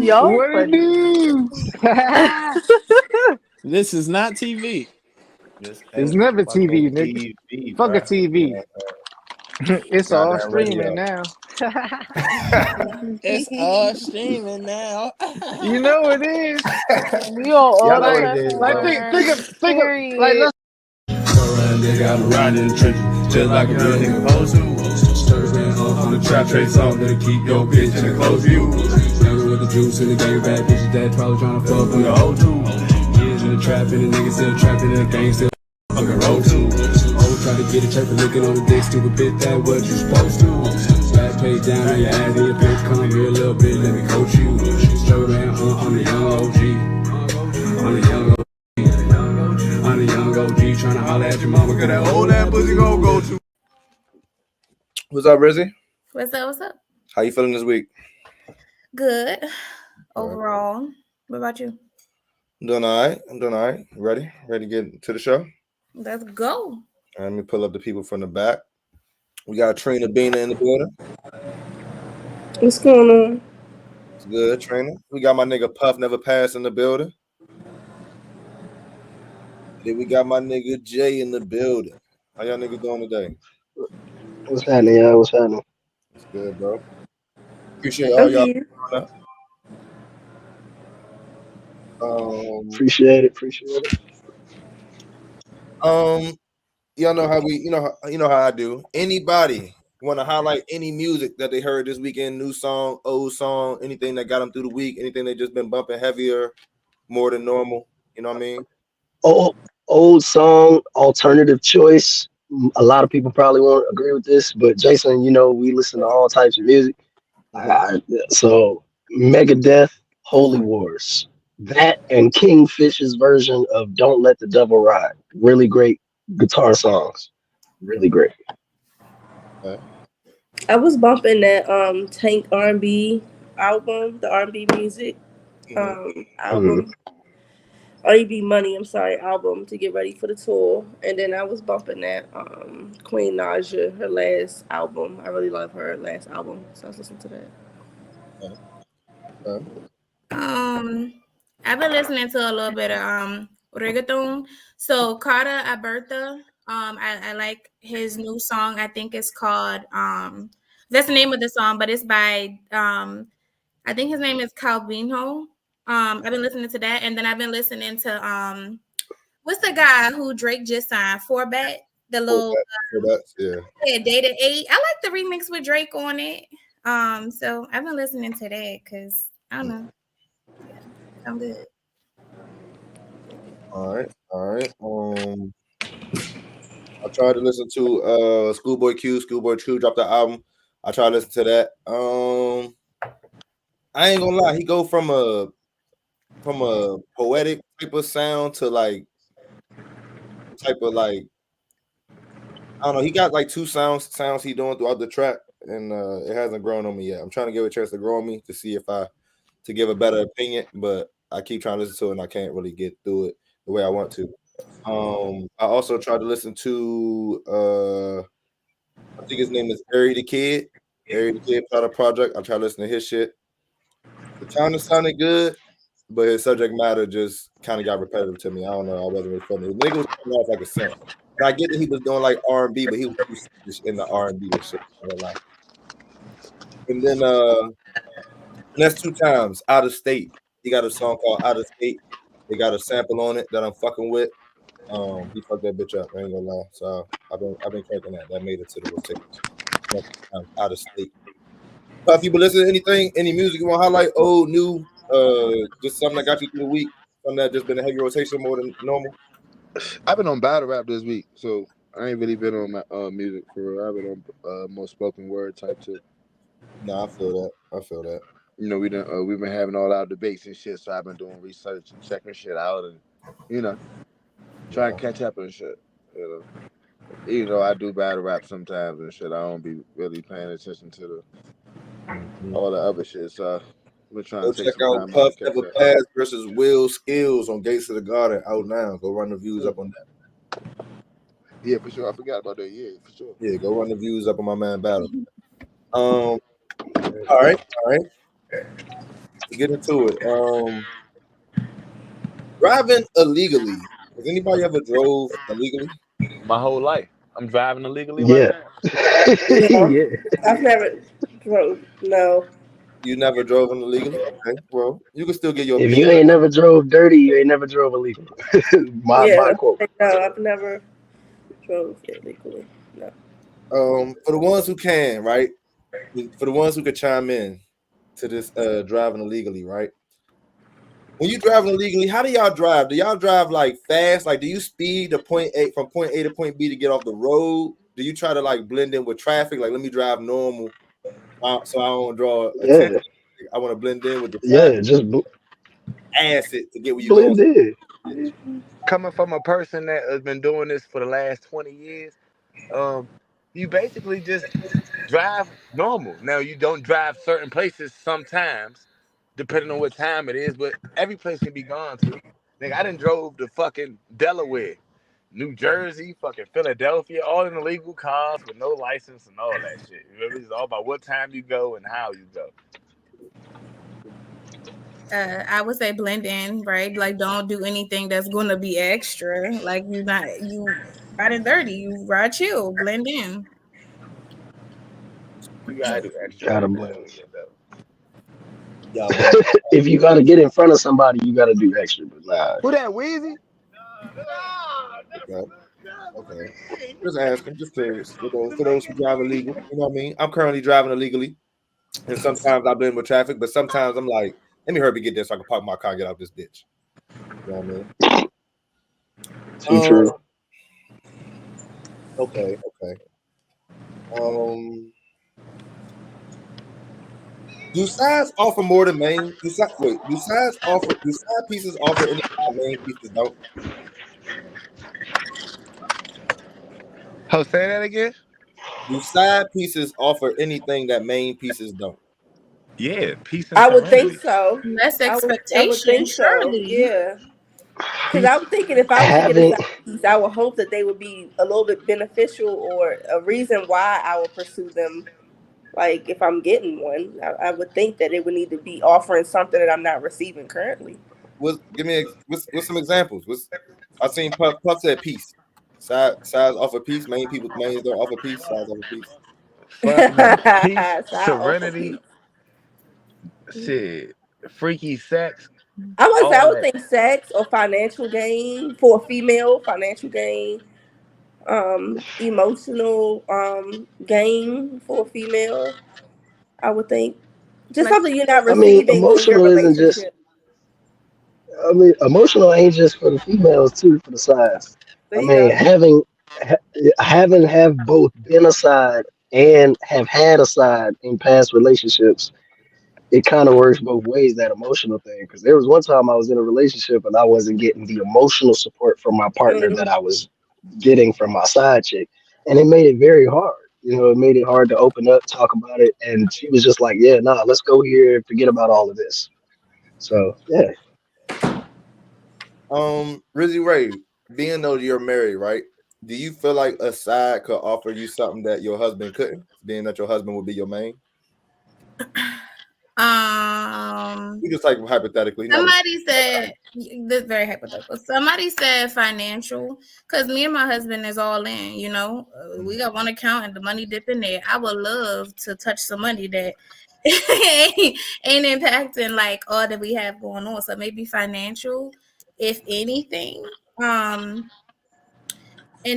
Y'all What it funny. is? This is not TV. It's never TV, nigga. Fuck a TV. It's all Goddamn streaming radio. now. It's all streaming now. You know it is. We on all Y'all know the what it is, Like bro. think of like Period. let's They got me riding in the trenches, just like a real nigga supposed to. Stirring on the trap trade song that'll keep your bitch in a close view. Never with the juice in the game, bad bitches that probably tryna fuck with the whole two. Years in the trap and the nigga still trapping in the gang, still fucking roll too. Oh, try to get a check for looking on the dick, stupid bitch, that what you supposed to. Slap page down on your ass and your bitch, come here a little bit, let me coach you. Struggle man, I'm the young OG. I'm the young OG. I'm the young OG tryna holler at your mama, cause that old ass pussy gon' go to. What's up, Rizzy? What's up? What's up? How you feeling this week? Good. Overall. What about you? I'm doing all right. Ready to get to the show? Let's go. All right, let me pull up the people from the back. We got Trina Bina in the building. What's going on? It's good, Trina. We got my nigga Puff Never Pass in the building. Then we got my nigga Jay in the building. How y'all niggas doing today? What's happening, y'all? What's happening? It's good, bro. Appreciate all y'all here. coming up. Appreciate it. Y'all know how we, you know how I do. Anybody want to highlight any music that they heard this weekend? New song, old song, anything that got them through the week? Anything they just been bumping heavier, more than normal? You know what I mean? Old song, alternative choice. A lot of people probably won't agree with this, but Jason, you know we listen to all types of music. So Megadeth, Holy Wars, that and Kingfish's version of "Don't Let the Devil Ride." Really great guitar songs. Really great. Okay. I was bumping that Tank R&B album, the R&B music album. R&B Money, album to get ready for the tour. And then I was bumping that Queen Naja, her last album. I really love her last album, so I was listening to that. I've been listening to a little bit of reggaeton. So Carter Alberta, I like his new song. I think it's called that's the name of the song, but it's by I think his name is Calvino. I've been listening to that, and then I've been listening to what's the guy who Drake just signed? Forbet, the little Dated 8. I like the remix with Drake on it. So I've been listening to that because I don't know. Yeah, I'm good. All right. I tried to listen to Schoolboy Q. Schoolboy Q dropped the album. I tried to listen to that. I ain't gonna lie, he go from a poetic type of sound to like I don't know. He got like two sounds he doing throughout the track, and it hasn't grown on me yet. I'm trying to give it a chance to grow on me to see if to give a better opinion, but I keep trying to listen to it and I can't really get through it the way I want to. I also tried to listen to I think his name is Ari the Kid. Ari the Kid put out a project. I tried to listen to his shit. The kind sounded good, but his subject matter just kind of got repetitive to me. I don't know. I wasn't really feeling it. The nigga was coming off like a simp. And I get that he was doing like R&B, but he was in the R&B and shit. And then that's 2 times Out of State. He got a song called Out of State. They got a sample on it that I'm fucking with. He fucked that bitch up. I ain't gonna lie. So I've been cranking that. That made it to the rotation. Out of State. If you been listening to anything, any music you want to highlight, old, new, just something that got you through the week, something that just been a heavy rotation more than normal. I've been on battle rap this week, so I ain't really been on my music for real. I've been on more spoken word type shit. Nah, I feel that. You know, we've been having all our debates and shit, so I've been doing research and checking shit out, and trying to catch up and shit. Even though I do battle rap sometimes and shit, I don't be really paying attention to all the other shit. So we're trying to check out Puff Never Pass versus Will Skills on Gates of the Garden out now. Go run the views up on that. Yeah, for sure. I forgot about that. Yeah, for sure. Yeah, go run the views up on my man battle. All right. to get into it. Driving illegally. Has anybody ever drove illegally? My whole life, I'm driving illegally right Yeah. now. No, Yeah. I've never drove. No. You never drove illegally? Okay, well, you can still get your If opinion. you ain't never drove dirty, you ain't never drove illegal. my Yeah. quote. No, I've never drove illegally. No. For the ones who can, right? For the ones who could chime in to this driving illegally, right? When you driving illegally, how do y'all drive? Do y'all drive like fast? Like, do you speed to point A from point A to point B to get off the road? Do you try to like blend in with traffic? Like, let me drive normal, so I don't draw attention. Yeah. I want to blend in with the traffic. Yeah. Just Ass it to get where you going. blend in. Coming from a person that has been doing this for the last 20 years, you basically just drive normal. Now you don't drive certain places sometimes, depending on what time it is, but every place can be gone to. Nigga, I done drove to fucking Delaware, New Jersey, fucking Philadelphia, all in illegal cars with no license and all that shit. You know, it's all about what time you go and how you go. I would say blend in, right? Like, don't do anything that's gonna be extra. Like, you riding dirty, you ride chill, blend in. You gotta do extra Gotta every now blend. and again, though. Yeah, If you gotta get in front of somebody, you gotta do extra. But nah. Who that, Wheezy? okay. Just asking, just curious. For those who drive illegal, you know what I mean? I'm currently driving illegally, and sometimes I blend with traffic, but sometimes I'm like, let me hurry up and get there so I can park my car and get out this ditch. You know what I mean? Too true. Okay. Do sides offer more than main? Do side pieces offer anything that main pieces don't? Oh, say that again? Do side pieces offer anything that main pieces don't? Yeah, peace and I would serenity. think so. Less I would expectation, think so. surely. Yeah. Because I'm thinking if I was to get a Having side piece, I would hope that they would be a little bit beneficial or a reason why I would pursue them. Like if I'm getting one, I would think that it would need to be offering something that I'm not receiving currently. What's some examples? I seen Puff said peace. Sides offer peace. Mains don't offer peace. Sides offer peace. Fuck no. Peace, So I offer serenity, peace. shit, freaky sex, I would say I all would that. think sex or financial gain for a female, financial gain, emotional gain for a female. I would think just Like, something you're not I mean, receiving in your emotional isn't just relationship. I mean, emotional ain't just for the females too, for the sides. There I you mean, go. have both been a side and have had a side in past relationships. It kind of works both ways, that emotional thing. Because there was one time I was in a relationship and I wasn't getting the emotional support from my partner Mm. that I was getting from my side chick, and it made it very hard. You know, it made it hard to open up, talk about it, and she was just like, "Yeah, nah, let's go here, forget about all of this." So yeah. Rizzy Ray, being though you're married, right? Do you feel like a side could offer you something that your husband couldn't? Being that your husband would be your main? You just like hypothetically. Somebody said this very hypothetical. Somebody said financial, because me and my husband is all in. You know, we got one account and the money dip in there. I would love to touch some money that ain't impacting like all that we have going on. So maybe financial, if anything. And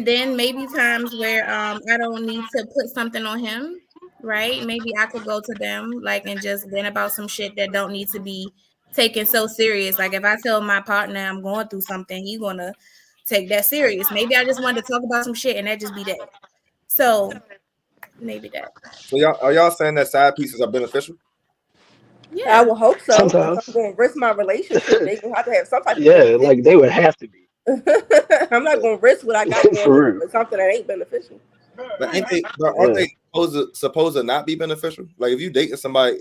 then maybe times where I don't need to put something on him, right? Maybe I could go to them like and just vent about some shit that don't need to be taken so serious. Like if I tell my partner I'm going through something, he gonna take that serious. Maybe I just wanted to talk about some shit and that just be that. So maybe that. So are y'all saying that side pieces are beneficial? I would hope so. If Sometimes. I'm going to risk my relationship, they gonna have to have some type of Yeah, benefit. like they would have to be. I'm not going to risk what I got going For on real. for something that ain't beneficial. But aren't they supposed to not be beneficial? Like if you dating somebody,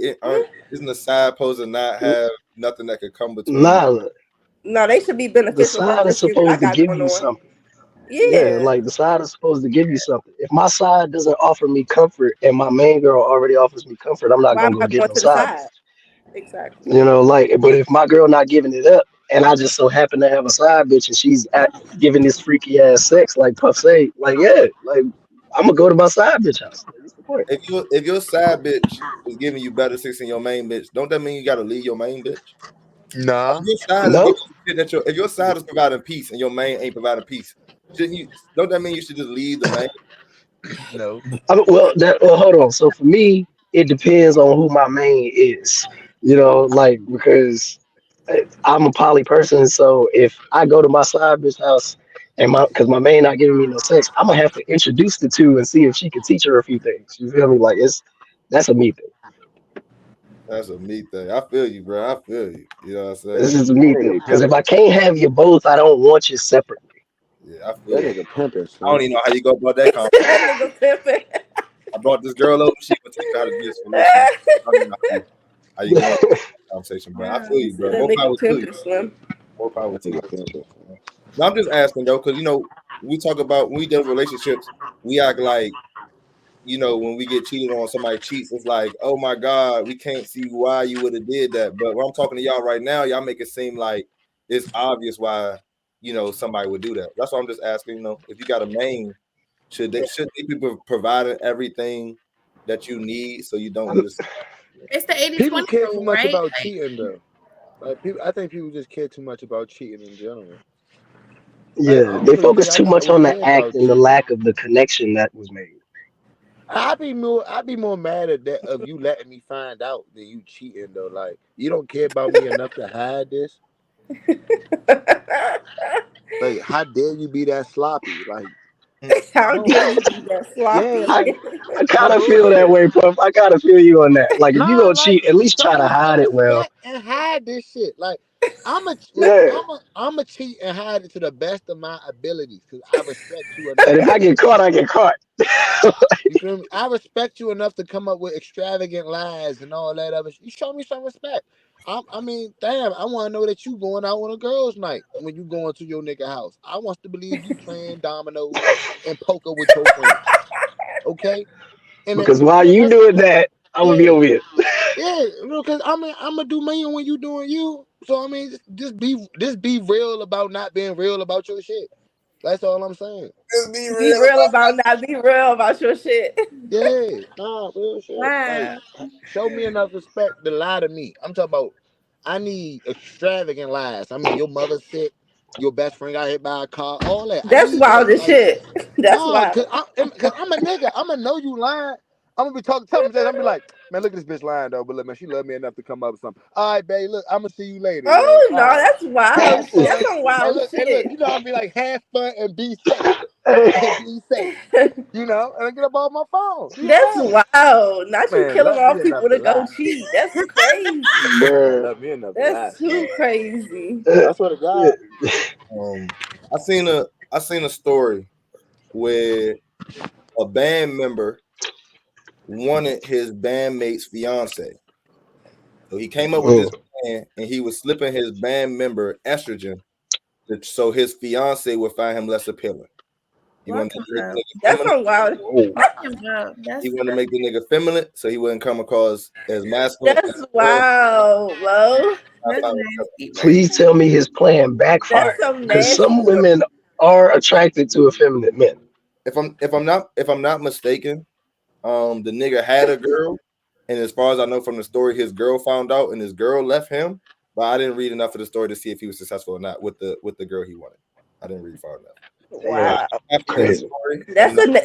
isn't the side supposed to not have nothing that could come between? Nah, No, they should be the beneficial for side is risking what I supposed to got give going you on. something. Yeah. Like the side is supposed to give you something. If my side doesn't offer me comfort and my main girl already offers me comfort, I'm not Why am gonna go I get going no to the side side? bitch. Exactly. You know, like, but if my girl not giving it up, and I just so happen to have a side bitch, and she's giving this freaky ass sex, like Puff say, like, yeah, like I'm gonna go to my side bitch house. Like, what's the point? If your side bitch is giving you better sex than your main bitch, don't that mean you gotta leave your main bitch? Nah. If your side is No, giving you shit that if your side is providing peace and your main ain't providing peace, shouldn't you? Don't that mean you should just leave the main? No. well, hold on. So for me, it depends on who my main is. You know, like because I'm a poly person, so if I go to my side bitch house and because my main not giving me no sex, I'm gonna have to introduce the two and see if she can teach her a few things. You feel me? Like that's a me thing. That's a me thing. I feel you, bro. I feel you. You know what I'm This saying? is a me That thing. nigga Because if pimping. I can't have you both, I don't want you separately. Yeah, I feel That you. nigga pimping, I don't son. even know how you go about that He said that conversation. nigga pimping. I brought this girl over. She gonna teach me how to do this for me. So I don't even know how you going about that conversation, bro. I feel He you, said bro. that More nigga power to you. pimping, Slim. More power That to you. nigga pimping. No, I'm just asking though, because we talk about when we deal with relationships, we act like when we get cheated on, somebody cheats, it's like, oh my God, we can't see why you would have did that. But when I'm talking to y'all right now, y'all make it seem like it's obvious why somebody would do that. That's why I'm just asking, if you got a main, should they be providing everything that you need so you don't just It's the 80 People 20 care too rule, much right? about Like, cheating though. Like people, I think people just care too much about cheating in general. Like I Yeah, don't they really focus think I too got much would on the care act about and the cheating. lack of the connection that was made. I'd be more mad at that of you letting me find out that you cheating though. Like you don't care about me enough to hide this. Like how dare you be that sloppy? Like How no, dare you be that yeah, sloppy? I, like I kind that's of feel that bullshit. way, Puff. I kind of feel you on that. Like, if you Nah, gonna like cheat, at least try show to me some hide it well. respect and hide this shit. Like Yeah. I'm a cheat and hide it to the best of my abilities because I respect you enough And to if I come up get with caught, that. I get caught. You feel me? I respect you enough to come up with extravagant lies and all that other shit. You show me some respect. I mean, damn, I want to know that you going out on a girls' night when you going to your nigga house. I want to believe you playing dominoes and poker with your friends. Okay? And Because while you that's doing that, I'm gonna be yeah, over here. yeah. Because I'm gonna do me when you doing you. So I mean, just be real about not being real about your shit. That's all I'm saying. just be Be real real about about not be real about your shit. Yeah, nah, real shit. Like, wow. show me enough respect to lie to me. I'm talking about. I need extravagant lies. I mean, your mother's sick. Your best friend got hit by a car. All that. I That's need that. wild as Like, shit. That's no, wild. cause I'm a nigga. I'm gonna know you lying. I'm gonna be talking to him. I'm gonna be like, man, look at this bitch lying though. But look, man, she love me enough to come up with something. All right, babe. Look, I'm gonna see you later. Yo. Oh no, All right. that's wild. Have That's fun. some wild And look, shit. you know, I'll be like, have fun and be safe. And be safe. You know, and I get up off my phone. Do your That's thing. wild. Not you Man, killing love me off enough people to to go lie. cheat. That's crazy. Man, Bruh. love me enough to lie. That's too crazy. I swear to God. I seen a story where a band member wanted his bandmate's fiance. So he came up with this plan and he was slipping his band member estrogen so his fiance would find him less appealing. He What wanted the to make the hell? nigga That's feminine. some wild. He That's wanted to make the nigga feminine so he wouldn't come across as masculine. That's wild, bro. nasty work. Please tell me his plan That's backfired. some Because some nasty work. women are attracted to effeminate men. If I'm not mistaken, the nigga had a girl, and as far as I know from the story, his girl found out and his girl left him. But I didn't read enough of the story to see if he was successful or not with the girl he wanted. I didn't read far enough. Damn, Wow. After the crazy. story,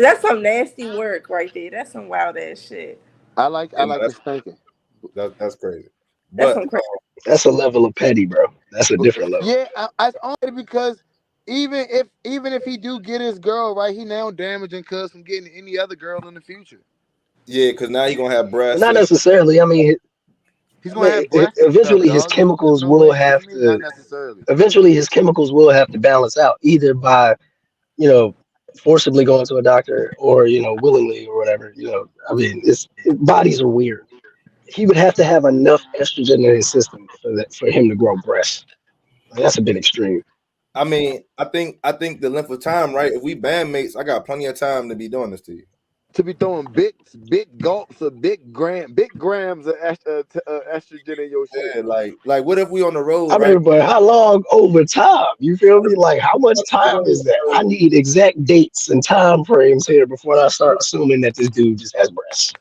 That's some nasty work right there. That's some wild ass shit. I like the that's spanking. that's crazy. That's But some crazy. That's a level of petty, bro. That's a different level. Yeah, it's only because even if he do get his girl right, he now damaging cuz from getting any other girl in the future. yeah, because now you're gonna have breasts. Not necessarily. He's I gonna mean, have breasts and stuff, eventually his dog. There's chemicals no will way. What have you mean? Not to. necessarily. Eventually, his chemicals will have to balance out, either by you know forcibly going to a doctor or willingly or whatever. I mean, bodies are weird. He would have to have enough estrogen in his system for him to grow breasts. That's a bit extreme. I mean, I think the length of time, right? If we bandmates, I got plenty of time to be doing this to you. to be throwing big gulps of big grams of estrogen in your shit. Yeah, like what if we on the road, I right? mean, but how long over time? You feel me? Like, how much time is that? I need exact dates and time frames here before I start assuming that this dude just has breasts.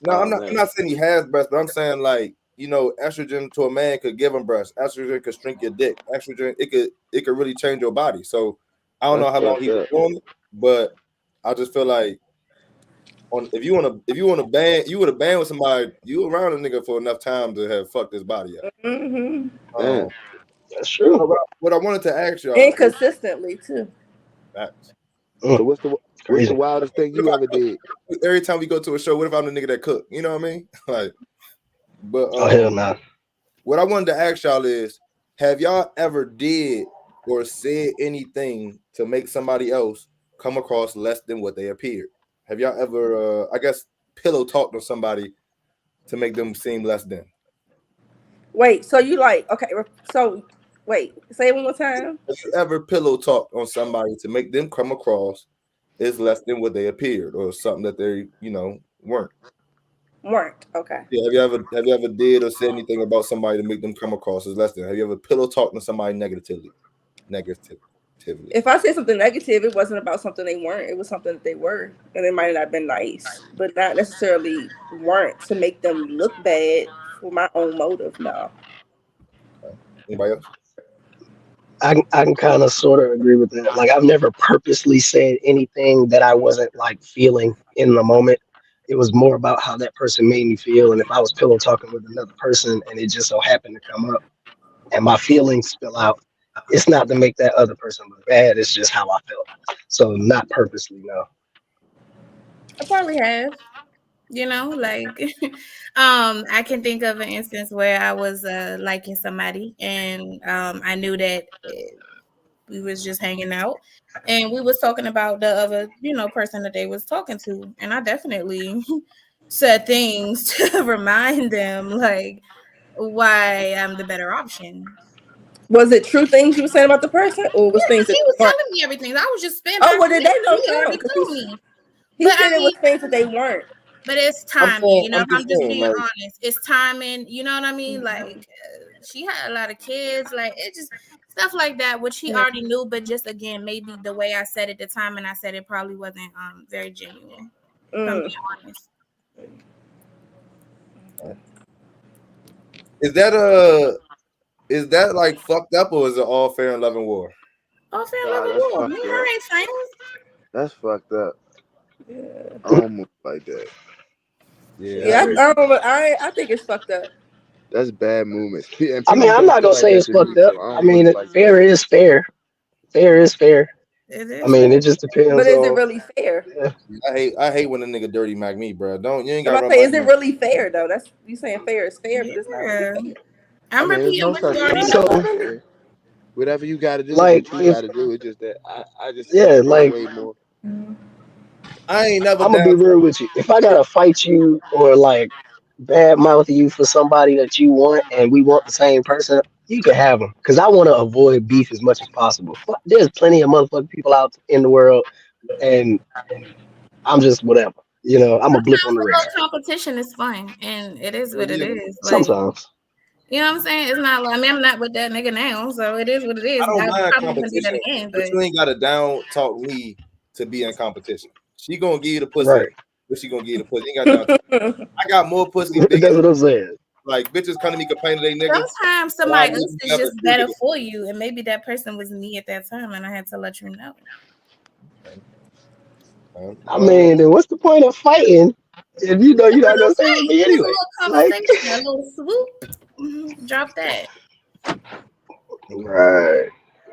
No, I'm not saying he has breasts, but I'm saying like, you know, estrogen to a man could give him breasts. Estrogen could shrink your dick. Estrogen, it could really change your body. So I don't know how long he's doing it, but I just feel like if you want to bang, you would have banged with somebody, you around a nigga for enough time to have fucked his body up. Mm-hmm. That's true. What I wanted to ask y'all, And consistently too. So what's the wildest thing you ever did? Every time we go to a show, what if I'm the nigga that cook? You know what I mean? Like, but oh hell no. What I wanted to ask y'all is, have y'all ever did or said anything to make somebody else come across less than what they appeared? Have y'all ever, I guess, pillow talked on somebody to make them seem less than? Wait, so you like, okay, so wait, say it one more time. Have you ever pillow talked on somebody to make them come across as less than what they appeared, or something that they, you know, weren't? Okay. Yeah, have you ever did or said anything about somebody to make them come across as less than? Have you ever pillow talked to somebody negatively? If I said something negative, it wasn't about something they weren't. It was something that they were, and it might not have been nice, but not necessarily weren't to make them look bad for my own motive. No. Anybody else? I can kind of sort of agree with that. Like, I've never purposely said anything that I wasn't like feeling in the moment. It was more about how that person made me feel, and if I was pillow talking with another person and it just so happened to come up and my feelings spill out, it's not to make that other person look bad. It's just how I felt. So not purposely, no. I probably have. You know, like I can think of an instance where I was liking somebody, and I knew that we was just hanging out, and we was talking about the other, you know, person that they was talking to, and I definitely said things to remind them like why I'm the better option. Was it true things you were saying about the person, or was things that He was weren't? telling me everything. I was just spitting. Oh, well, did they know He already too? told me. He said it was things that they weren't. But it's I'm timing, saying, you know. I'm If just I'm just saying, being like, honest, it's timing. You know what I mean? Like she had a lot of kids, like it just stuff like that, which he already knew. But just again, maybe the way I said it, the time and I said it probably wasn't very genuine. If I'm being honest. Is that like fucked up, or is it all fair and love and war? All fair and love and war. Me and her ain't friends. That's fucked up. Yeah. I don't move like that. Yeah, I think it's fucked up. That's bad movements. I mean, I'm not gonna say it's fucked up. I mean, fair is fair. Fair is fair. It is. I mean, it just depends. But is it really fair? Yeah. I hate when a nigga dirty Mac me, bro. You ain't I'm got. say, is it really fair though? That's you saying fair is fair, but it's not really fair. I'm repeating what you already know. Whatever you got to do, like, what you got to do. It's just that I just like way more. I ain't never. I'm gonna be real with you. If I gotta fight you or like bad mouth you for somebody that you want and we want the same person, you can have them. Cause I want to avoid beef as much as possible. There's plenty of motherfucking people out in the world, and I'm just whatever. You know, I'm a blip on the radar. Competition is fun, and it is what it is. Sometimes. Like, you know what I'm saying? It's not like, I mean, I'm not with that nigga now, so it is what it is. I don't mind probably competition, do that again, but you ain't gotta down talk me to be in competition. She gonna give you the pussy, right? But she gonna give you the pussy. Ain't got down. I got more pussy. That's what I'm saying. Like bitches come to me complaining they niggas. Sometimes somebody else is just better for you, and maybe that person was me at that time, and I had to let you know. I mean, then what's the point of fighting if you know you're not gonna stay with me anyway? A little swoop, drop that. Right.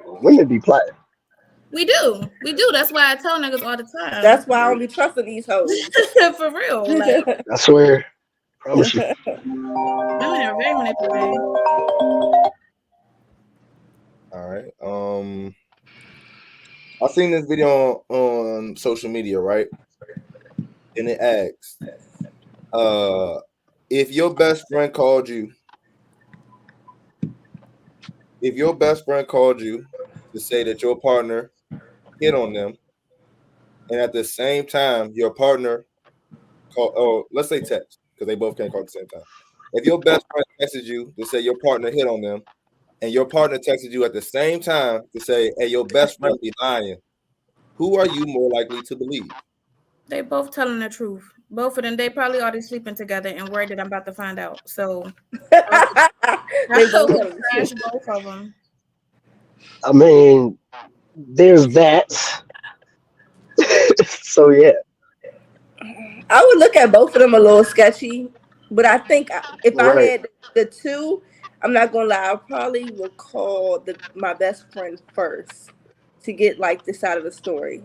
Women be plotting. We do. That's why I tell niggas all the time. That's why I don't be trusting these hoes. For real. Like, I swear. Promise you. Women are very manipulative. All right. I seen this video on social media, right? And it asks, if your best friend called you to say that your partner hit on them, and at the same time your partner call, or let's say text, because they both can't call at the same time. If your best friend texted you to say your partner hit on them, and your partner texted you at the same time to say, "Hey, your best friend be lying," who are you more likely to believe? They both telling the truth. Both of them, they probably already sleeping together and worried that I'm about to find out. So I They both would telling the trash truth. both of them. I mean, there's that. So yeah, I would look at both of them a little sketchy, but I think if I right. had the two, I'm not gonna lie, I probably would call my best friend first to get like the side of the story,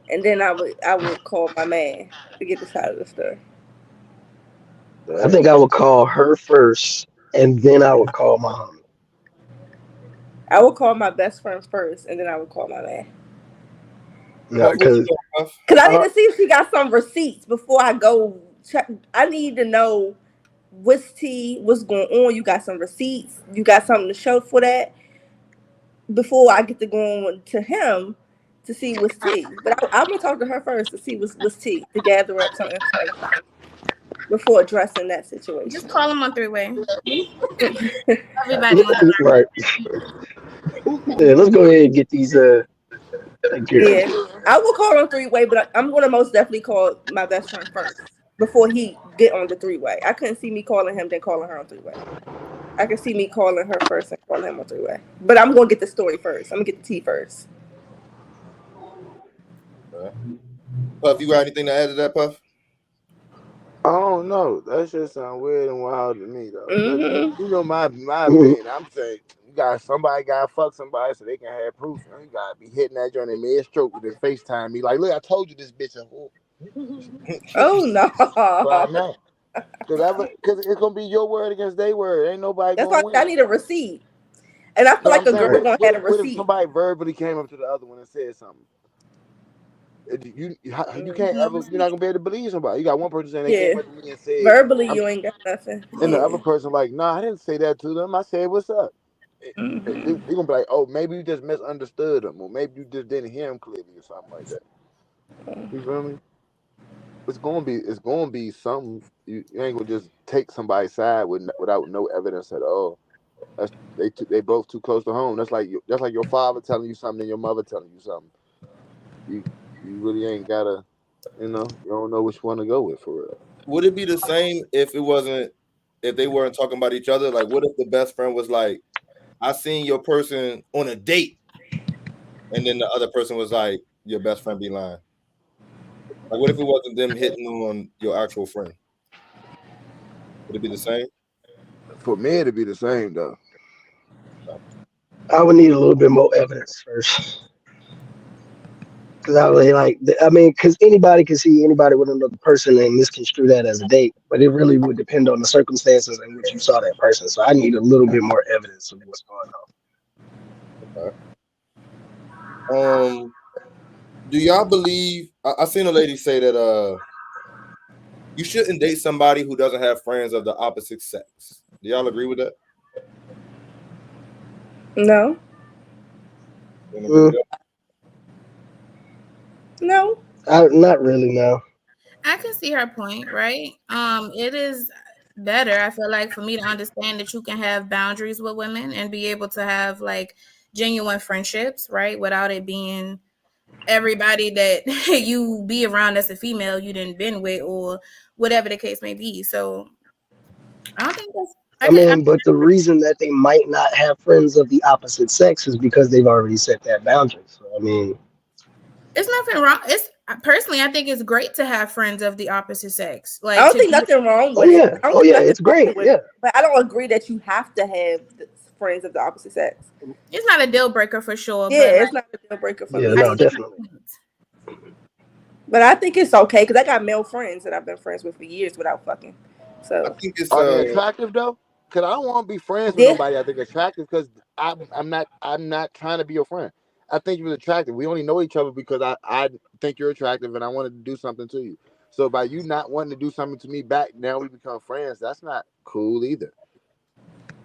and then I would call my man to get the side of the story. I think I would call her first, and then I would call my homie. I would call my best friend first, and then I would call my man. Yeah, Puff, what you because doing, Puff? Cause I need to see if she got some receipts before I go check. I need to know what's tea, what's going on. You got some receipts. You got something to show for that before I get to go on to him to see what's tea. But I'm gonna talk to her first to see what's tea to gather up some information before addressing that situation. Just call them on three-way. Everybody on right. Yeah, let's go ahead and get these taken care of. Yeah, I will call on three-way, but I'm gonna most definitely call my best friend first before he get on the three-way. I couldn't see me calling him then calling her on three-way. I can see me calling her first and calling him on three-way. But I'm gonna get the story first. I'm gonna get the tea first. Puff, you got anything to add to that, Puff? I don't know. That shit sound weird and wild to me though. Mm-hmm. You know my opinion. I'm saying you got somebody gotta fuck somebody so they can have proof. You gotta be hitting that joint in mid stroke with the FaceTime me like, look, I told you this bitch a whore. Oh no. But I'm not. Cause it's gonna be your word against their word. Ain't nobody That's why gonna I win. need a receipt. And I feel But like I'm a girl saying, gonna what have if, a what if receipt. somebody verbally came up to the other one and said something? You can't ever. You're not gonna be able to believe somebody. You got one person saying they Yeah. came up to me and said, Verbally I'm, you ain't got nothing. and the Yeah. other person like, nah, I didn't say that to them. I said, what's up? Mm-hmm. You're gonna be like, oh, maybe you just misunderstood them, or maybe you just didn't hear him clearly, or something like that. You feel me? It's gonna be something. You ain't gonna just take somebody's side without no evidence at all. They both too close to home. That's like your father telling you something and your mother telling you something. You you really ain't gotta. You don't know which one to go with for real. Would it be the same if they weren't talking about each other? Like, what if the best friend was like, "I seen your person on a date," and then the other person was like, "Your best friend be lying." Like, what if it wasn't them hitting on your actual friend? Would it be the same? For me, it'd be the same though. I would need a little bit more evidence first. Because I would I mean, because anybody can see anybody with another person and misconstrue that as a date, but it really would depend on the circumstances in which you saw that person. So I need a little bit more evidence of what's going on. Okay. Do y'all believe? I seen a lady say that you shouldn't date somebody who doesn't have friends of the opposite sex. Do y'all agree with that? No. You don't agree with that? No. Not really, no. I can see her point, right? It is better, I feel like, for me to understand that you can have boundaries with women and be able to have like genuine friendships, right? Without it being everybody that you be around as a female you didn't been with or whatever the case may be. So I don't think that's I mean, but the reason that they might not have friends of the opposite sex is because they've already set that boundary. So, I mean, it's nothing wrong. It's personally, I think it's great to have friends of the opposite sex. I Like don't to think be, nothing wrong oh with it. yeah, I don't oh think yeah, nothing it's wrong great, with yeah. it. But I don't agree that you have to have friends of the opposite sex. it's not a deal breaker for sure. Yeah, But it's not a deal breaker for Yeah, me. I no, see definitely. your point. But I think it's okay because I got male friends that I've been friends with for years without fucking. I So think it's Are they attractive though? Cause I don't want to be friends with yeah, nobody I think attractive. Cause I'm not trying to be your friend. I think you're attractive. We only know each other because I think you're attractive and I wanted to do something to you. So by you not wanting to do something to me back, now we become friends. That's not cool either.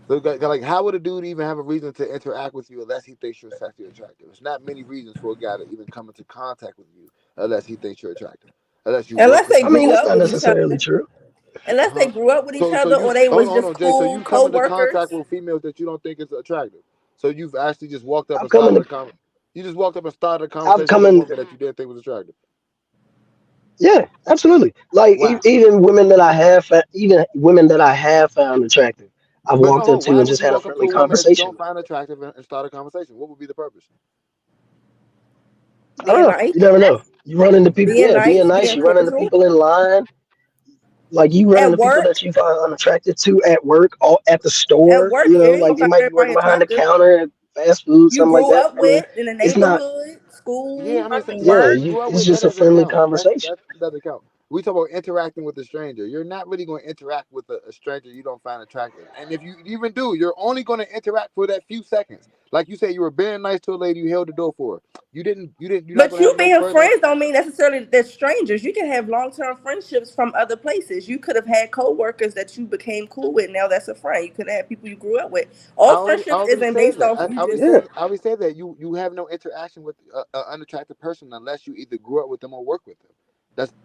So like, how would a dude even have a reason to interact with you unless he thinks you're sexually attractive? It's not many reasons for a guy to even come into contact with you unless he thinks you're attractive. Unless you Unless they I mean, grew that's up not with each other. necessarily true. Unless they grew up with each So other, you or they hold was on, hold just on, Jay. So cool you come into co-workers. contact with females that you don't think is attractive. So you've actually just walked up I've and come started into a conversation. You just walked up and started a I've conversation come with a in. woman that you didn't think was attractive. Yeah, absolutely. Like Wow. even women that I have found attractive, I've But no, walked up to why and would just you had a walk up to friendly a woman that you conversation. don't find attractive and start a conversation? What would be the purpose? I don't Being know. nice, You never know. You run into people. being Yeah, nice, being nice. being You run into cordial people in line. Like you run at into people work. that you find unattracted to at work or at the At store. work, You you know, ain't like gonna they find might be everybody working behind the attractive. counter at fast food, You something like grew that. up I mean, with in the it's not. neighborhood, Yeah, school, I mean, Yeah, work. you grew up it's with that just a doesn't friendly count. conversation. That doesn't count. We talk about interacting with a stranger. You're not really going to interact with a stranger you don't find attractive. And if you even do, you're only going to interact for that few seconds. Like you said, you were being nice to a lady, you held the door for her. You're not But going to you have no being further. friends don't mean necessarily that they're strangers. You can have long-term friendships from other places. You could have had co-workers that you became cool with. Now that's a friend. You could have had people you grew up with. I All already, I friendships already isn't said based that. off you just. Yeah, I already said that you have no interaction with an unattractive person unless you either grew up with them or work with them.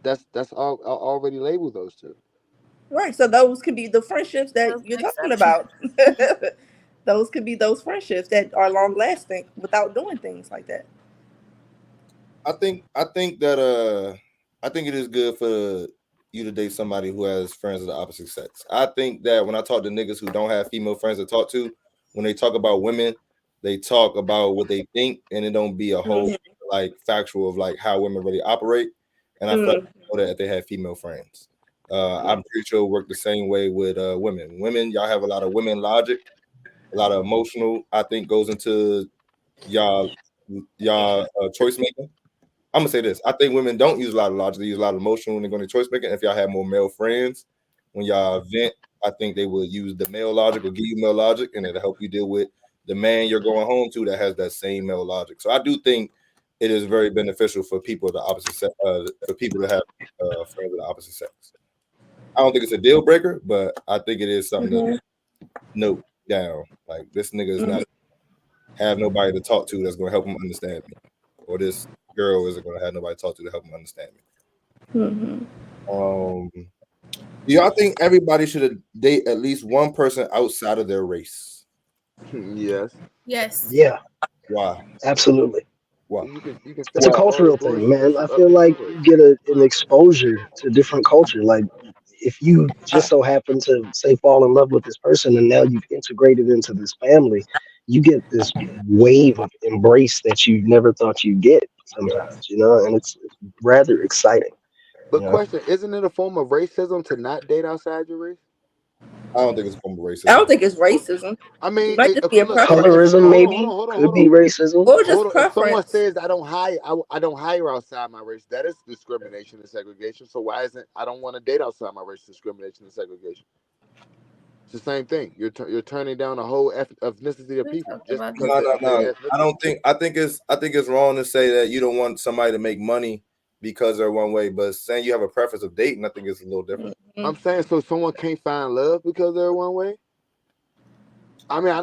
That's all. I already labeled those two. Right. So those could be the friendships that That's you're the talking exception. about. Those could be those friendships that are long lasting without doing things like that. I think it is good for you to date somebody who has friends of the opposite sex. I think that when I talk to niggas who don't have female friends to talk to, when they talk about women, they talk about what they think, and it don't be a whole like factual of like how women really operate. And I feel like I know that if they have female friends. I'm pretty sure it work the same way with women. Women, y'all have a lot of women logic, a lot of emotional. I think goes into y'all choice making. I'm gonna say this. I think women don't use a lot of logic. They use a lot of emotion when they're going to choice making. If y'all have more male friends, when y'all vent, I think they will use the male logic or give you male logic, and it'll help you deal with the man you're going home to that has that same male logic. So I do think it is very beneficial for people of the opposite sex, for people to have friends of the opposite sex. I don't think it's a deal breaker, but I think it is something to note down. Like this nigga is not have nobody to talk to that's going to help him understand me, or this girl isn't going to have nobody to talk to help him understand me. Do y'all think everybody should date at least one person outside of their race? Yes. Yes. yeah, Why? absolutely. Why? You can It's a filter all the cultural thing, bullshit man. that's I up feel in your like race. you get an exposure to different culture. Like if you just so happen to say fall in love with this person and now you've integrated into this family, you get this wave of embrace that you never thought you'd get sometimes, and it's rather exciting. But question, isn't it a form of racism to not date outside your race? I don't think it's a form of I racism. don't think it's racism. I It mean, might just be okay, a look, preference. Colorism maybe hold could be on. racism. Or just If someone preference. says I don't hire outside my race, that is discrimination and segregation. So why isn't I don't want to date outside my race discrimination and segregation? It's the same thing. You're turning down a whole ethnicity of We people talked just about because this. of No. their I ethnicity. don't think. I think it's wrong to say that you don't want somebody to make money because they're one way, but saying you have a preference of dating, I think is a little different. I'm saying so someone can't find love because they're one way. I mean, I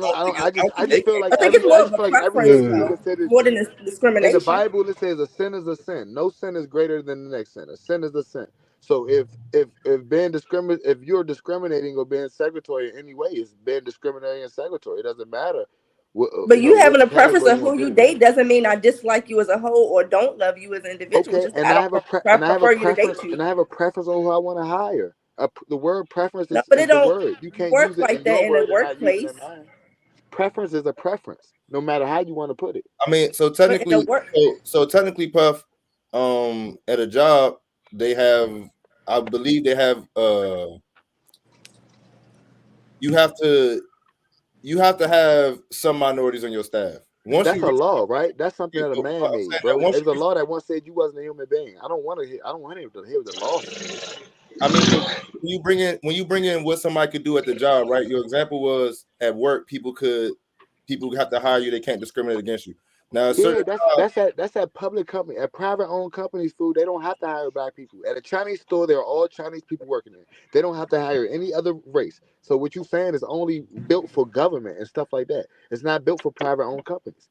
just feel like I think it's more of a every preference, sin should be though, considered. more than In the discrimination. Bible, it says a sin is a sin. No sin is greater than the next sin. A sin is a sin. So if being if you're discriminating or being segregatory in any way, it's being discriminating and segregatory. It doesn't matter. But you having What a preference category of you want who to you put it in. date doesn't mean I dislike you as a whole or don't love you as an individual. It's Okay, just I don't prefer you to date you. and I have a preference on who I want to hire. The word preference No, but is it the don't word. You can't use work it like in that your in the word and not use it workplace. in mine. Preference is a preference, no matter how you want to put it. I mean, so But in the technically, work, Puff, at a job they have, I believe they have, you have to have some minorities on your staff. Once That's you a reach, law, right? That's something that a I'm man saying made, that bro. once It you was a reach, law that once said you wasn't a human being. I don't want to hear. I don't want him to hear what the law says. I mean, when you bring in what somebody could do at the job, right? Your example was at work, people have to hire you. They can't discriminate against you. Now, a certain Yeah, that's that public company. At private owned companies, food, they don't have to hire black people. At a Chinese store, there are all Chinese people working there. They don't have to hire any other race. So what you're saying is only built for government and stuff like that. It's not built for private owned companies.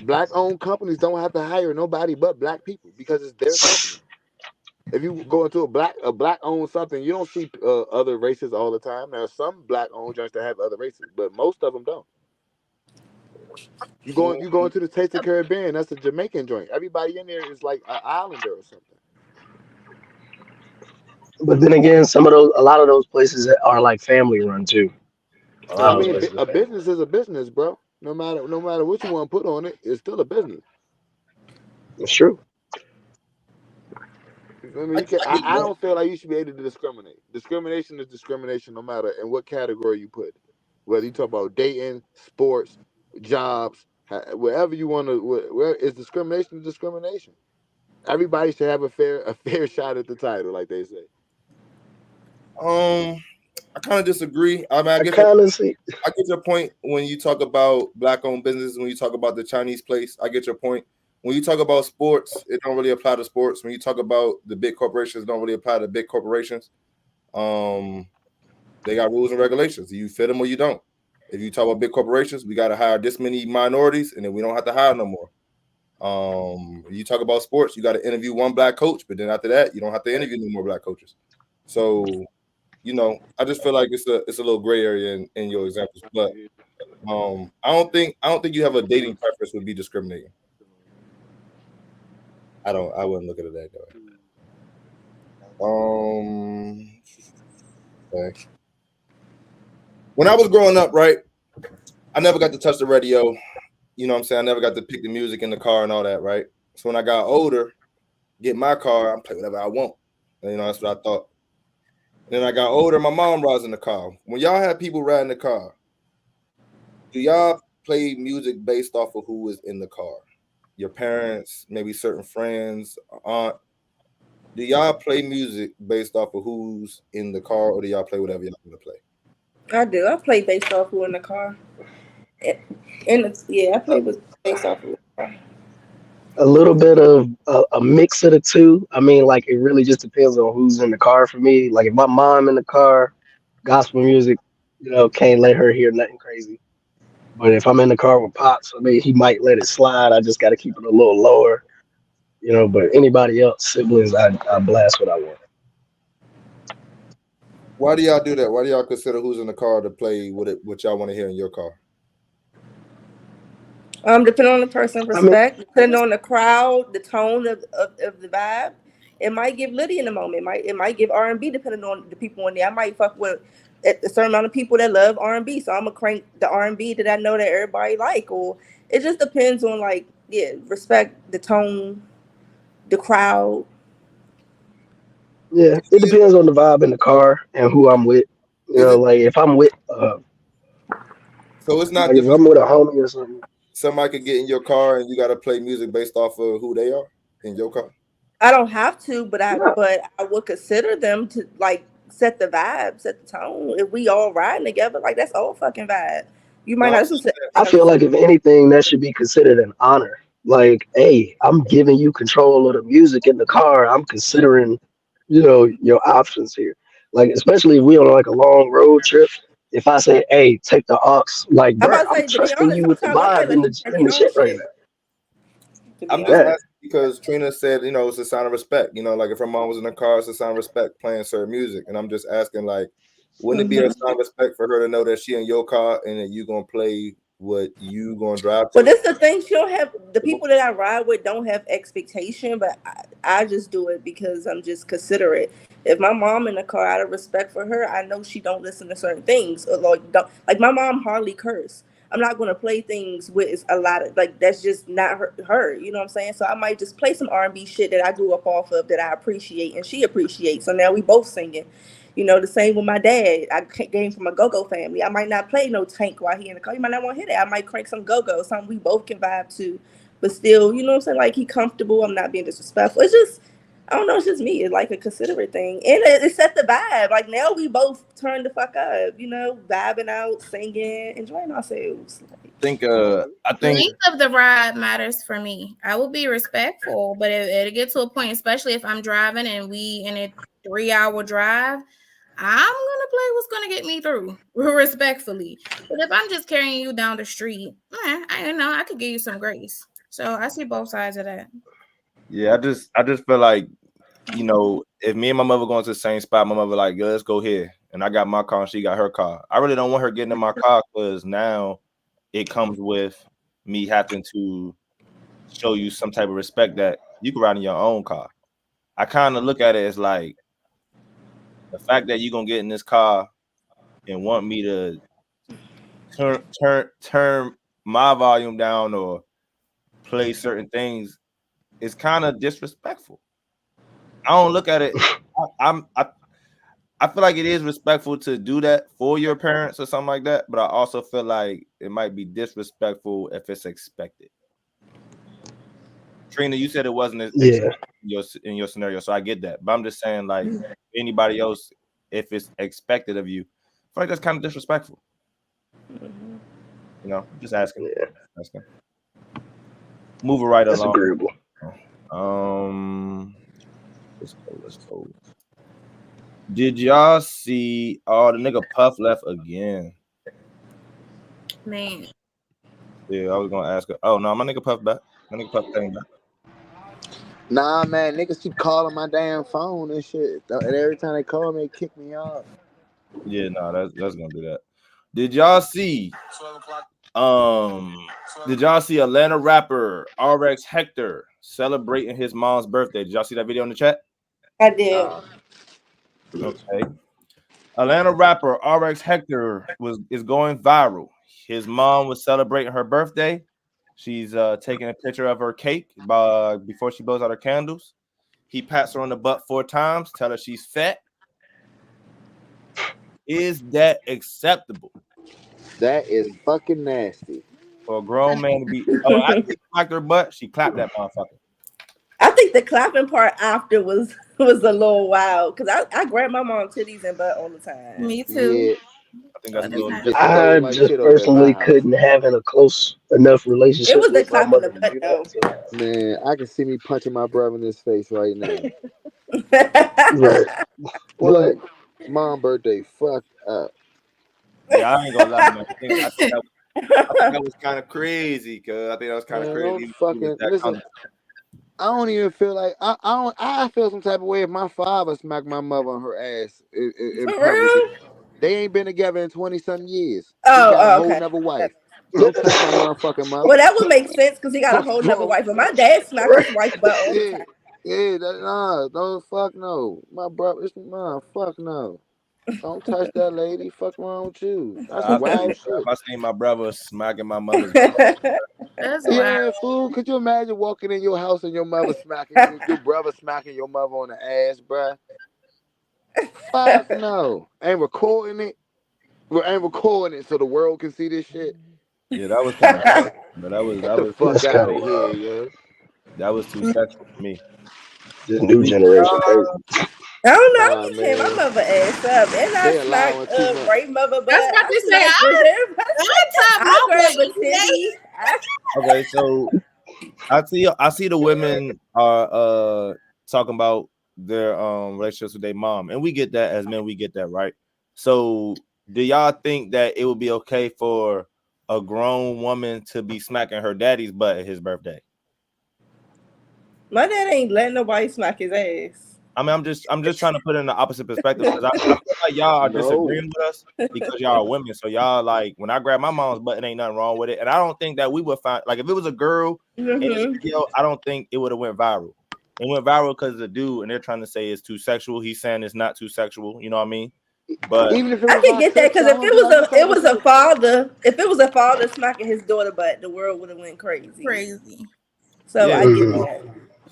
Black-owned companies don't have to hire nobody but black people because it's their company. If you go into a black-owned something, you don't see other races all the time. There are some black-owned joints that have other races, but most of them don't. You go into the Taste of Caribbean, that's a Jamaican joint. Everybody in there is like an islander or something. But then again, a lot of those places are like family run too. A lot I of those mean, places are a family. business is a business, bro. No matter what you want to put on it, it's still a business. It's true. I mean, I don't feel like you should be able to discriminate. Discrimination is discrimination, no matter in what category you put. Whether you talk about dating, sports, jobs, wherever you want to, where is discrimination is discrimination. Everybody should have a fair shot at the title, like they say. I kind of disagree. I mean, I get your point when you talk about black-owned businesses. When you talk about the Chinese place, I get your point. When you talk about sports, it don't really apply to sports. When you talk about the big corporations, it don't really apply to big corporations. They got rules and regulations. You fit them or you don't. If you talk about big corporations, we got to hire this many minorities, and then we don't have to hire no more. You talk about sports, you got to interview one black coach, but then after that, you don't have to interview no more black coaches. So, I just feel like it's a little gray area in your examples. But I don't think you have a dating preference would be discriminating. I wouldn't look at it that way. Okay. When I was growing up, right, I never got to touch the radio. You know what I'm saying? I never got to pick the music in the car and all that, right? So when I got older, get my car, I'm play whatever I want. And, that's what I thought. Then I got older, my mom rides in the car. When y'all have people riding the car, do y'all play music based off of who is in the car? Your parents, maybe certain friends, aunt. Do y'all play music based off of who's in the car, or do y'all play whatever y'all want to play? I do. I play based off who in the car. I play based off who. A little bit of a mix of the two. I mean, like it really just depends on who's in the car for me. Like if my mom in the car, gospel music, can't let her hear nothing crazy. But if I'm in the car with Pops, I mean, he might let it slide. I just got to keep it a little lower, But anybody else, siblings, I blast what I want. Why do y'all do that? Why do y'all consider who's in the car to play what y'all want to hear in your car? Depending on the person, respect. Depending on the crowd, the tone of the vibe, it might give Liddy in the moment. It might give R&B depending on the people in there. I might fuck with a certain amount of people that love R&B, so I'm gonna crank the R&B that I know that everybody like. Or it just depends on respect, the tone, the crowd. Yeah, it depends on the vibe in the car and who I'm with. Like if I'm with so it's not like if I'm with a homie or something. Somebody could get in your car and you got to play music based off of who they are in your car. I don't have to, but I would consider them to set the vibe, set the tone. If we all riding together, that's all fucking vibe. You might not. I feel like if anything, that should be considered an honor. Like, hey, I'm giving you control of the music in the car. I'm considering, your options here. Like, especially if we on a long road trip. If I say, hey, take the aux, I'm trusting you with the vibe and the shit right now. I'm just asking because Trina said, it's a sign of respect. Like if her mom was in the car, it's a sign of respect playing certain music. And I'm just asking, wouldn't it be a sign of respect for her to know that she in your car and that you gonna play what you gonna drive to? But that's the thing. She don't have the people that I ride with don't have expectation, but I just do it because I'm just considerate. If my mom in the car, out of respect for her, I know she don't listen to certain things. Or like my mom hardly curse. I'm not going to play things with a lot of that's just not her. You know what I'm saying? So I might just play some R&B shit that I grew up off of that I appreciate and she appreciates. So now we both singing. The same with my dad. I came from a go-go family. I might not play no Tank while he in the car. He might not want to hear that. I might crank some go-go, something we both can vibe to. But still, you know what I'm saying? He comfortable. I'm not being disrespectful. It's just, I don't know. It's just me. It's a considerate thing. And it set the vibe. Now we both turn the fuck up, vibing out, singing, enjoying ourselves. I think length of the ride matters for me. I will be respectful, but it'll get to a point, especially if I'm driving and we in a 3-hour drive, I'm gonna what's gonna get me through respectfully. But if I'm just carrying you down the street, I could give you some grace. So I see both sides of that. Yeah, I just feel like, if me and my mother going to the same spot, my mother like, let's go here, and I got my car and she got her car. I really don't want her getting in my car because now it comes with me having to show you some type of respect that you can ride in your own car. I kind of look at it as like the fact that you're gonna get in this car and want me to turn my volume down or play certain things is kind of disrespectful. I don't look at it. I feel like it is respectful to do that for your parents or something like that, but I also feel like it might be disrespectful if it's expected. Trina, you said it wasn't in your scenario, so I get that. But I'm just saying, like, anybody else, if it's expected of you, I feel like that's kind of disrespectful. Just asking. Yeah. Asking. Moving right That's along. agreeable. Let's go. Did y'all see? Oh, the nigga Puff left again. Man. Yeah, I was gonna ask her. Oh no, my nigga Puff back. My nigga Puff came back. Nah, man, niggas keep calling my damn phone and shit. And every time they call me, they kick me off. Yeah, no, that's gonna do that. Did y'all see? Did y'all see Atlanta rapper RX Hector celebrating his mom's birthday? Did y'all see that video in the chat? I did. Okay. Atlanta rapper RX Hector is going viral. His mom was celebrating her birthday. She's taking a picture of her cake before she blows out her candles. He pats her on the butt 4 times, tell her she's fat. Is that acceptable? That is fucking nasty. For a grown man to be... Oh, I think she clapped her butt. She clapped that motherfucker. I think the clapping part after was a little wild because I grab my mom titties and butt all the time. Me too. Yeah. I think that's a little... I just personally couldn't have a close enough relationship. It was the with my clapping mother the butt to do though. that, so. Man, I can see me punching my brother in his face right now. Right. What? Mom birthday fucked up. Yeah, I ain't gonna lie, man. I think that was kind of crazy, cause I think that was kind of crazy. Listen, I don't even feel like I feel some type of way if my father smacked my mother on her ass in public. They ain't been together in 20-something years. He got a whole nother wife. Don't touch my motherfucking mother. Well, that would make sense because he got a whole nother wife. But my dad smacked his wife butt all the time. Yeah, no, fuck no. My brother, fuck no. Don't touch that lady. Fuck wrong with you. That's wild shit. I seen my brother smacking my mother's That's yeah, fool. Could you imagine walking in your house and your mother smacking you, your brother smacking your mother on the ass, bruh? Fuck no. Ain't recording it. Ain't recording it so the world can see this shit. Yeah, that was kind of. But that was fuck out of here, yo. That was too sexual for me. This new generation crazy. I don't know. I be saying my mother ass up, and I smack great mother butt. That's what they say. Okay, so I see the women are talking about their relationships with their mom, and we get that as men. We get that, right? So, do y'all think that it would be okay for a grown woman to be smacking her daddy's butt at his birthday? My dad ain't letting nobody smack his ass. I mean, I'm just trying to put it in the opposite perspective because I feel like y'all are disagreeing with us because y'all are women. So y'all like when I grab my mom's butt, it ain't nothing wrong with it. And I don't think that we would find like if it was a girl in this video, I don't think it would have went viral. It went viral because it's a dude, and they're trying to say it's too sexual. He's saying it's not too sexual. You know what I mean? But even if I can get that because if it was a father smacking his daughter butt, the world would have went crazy. So yeah. I get that.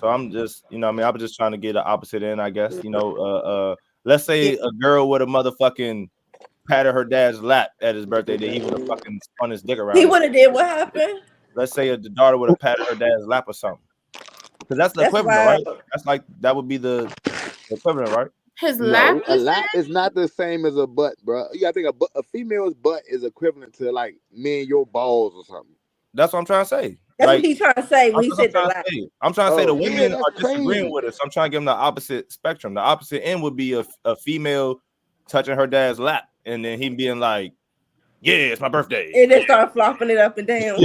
So I'm just, you know, I mean, I was just trying to get the opposite end, I guess. You know, let's say a girl with a motherfucking patted her dad's lap at his birthday that he would have fucking spun his dick around. He would have did what happened? Let's say the daughter would have patted her dad's lap or something. Because that's the equivalent, right? That's like that would be the equivalent, right? His lap. A lap is not the same as a butt, bro. Yeah, I think a female's butt is equivalent to like me and your balls or something. That's what I'm trying to say. That's what he's trying to say when he said the lap. I'm trying to say the women are disagreeing with us. I'm trying to give them the opposite spectrum. The opposite end would be a female touching her dad's lap, and then he being like, "Yeah, it's my birthday," and then start flopping it up and down.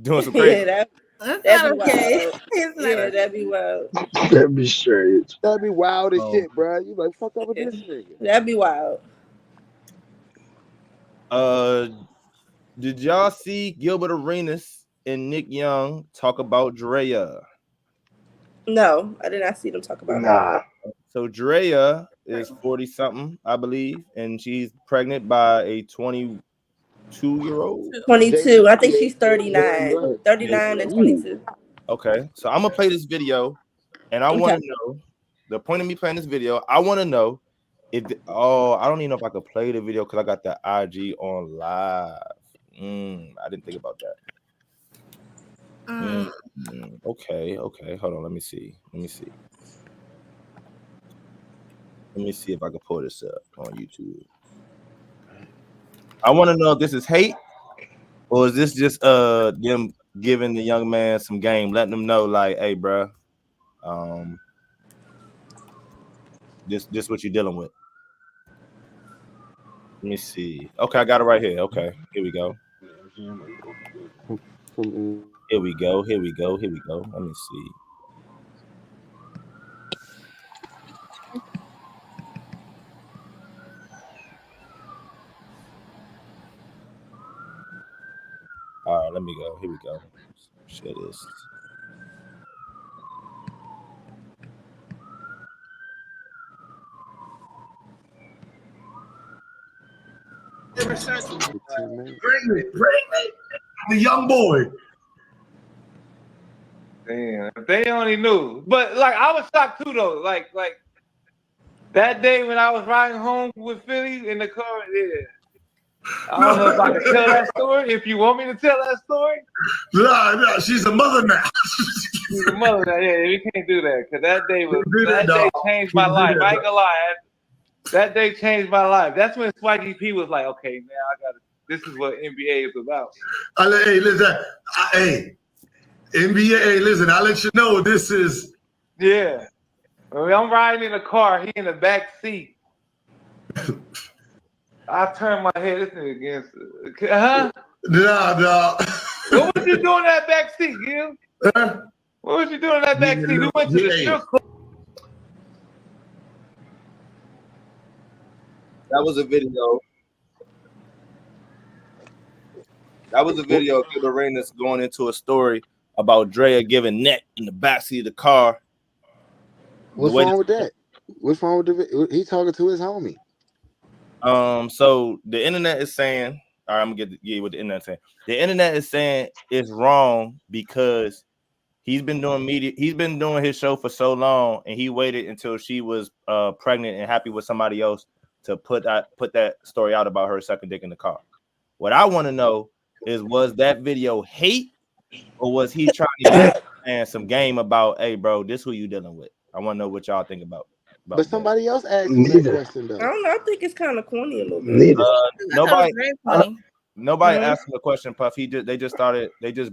Doing some crazy. Yeah, That's that'd not be okay. wild. It's not Yeah, okay. that'd be wild. That'd be strange. That'd be wild as Oh. shit, bro. You like fuck up with this nigga. That'd be wild. Did y'all see Gilbert Arenas and Nick Young talk about Drea? No, I did not see them talk about that. Nah. So Drea is 40-something, I believe, and she's pregnant by a 22-year-old. 22. I think she's 39. 39 and 22. Okay, so I'm gonna play this video, and I want to know the point of me playing this video. I want to know if I don't even know if I could play the video because I got the IG on live. I didn't think about that. Okay, hold on. Let me see if I can pull this up on YouTube. I want to know if this is hate or is this just them giving the young man some game, letting them know like, hey, bro, this what you're dealing with. Let me see. Okay, I got it right here. Okay, here we go. Here we go. Let me see. All right, let me go. Here we go. Share this. Pregnant. The young boy. Damn, if they only knew. But like, I was shocked too, though. Like that day when I was riding home with Philly in the car. Yeah. I don't know if I can tell that story. If you want me to tell that story. No, she's a mother now. She's a mother now. Yeah, we can't do that because that day changed my life. I ain't gonna lie. That day changed my life. That's when Swaggy P was like, okay, now I got to. This is what NBA is about. Hey, listen. NBA, hey, listen, I'll let you know this is. Yeah. When I'm riding in the car, he in the back seat. I turned my head, this nigga against it. Huh? No. What was you doing in that back seat, Gil? What was you doing in that back seat? We went to the strip club. That was a video. Of Gilbert Arenas going into a story about Drea giving neck in the backseat of the car. What's wrong with that? What's wrong with the? He talking to his homie. So the internet is saying, all right, I'm gonna get you what the internet is saying. The internet is saying it's wrong because he's been doing media, he's been doing his show for so long, and he waited until she was pregnant and happy with somebody else to put that story out about her sucking dick in the car. What I want to know is, was that video hate, or was he trying to get some game about, hey, bro, this who you dealing with? I want to know what y'all think about but somebody else asked me that question though. I don't know. I think it's kind of corny a little bit. Nobody asked him the question, Puff. They just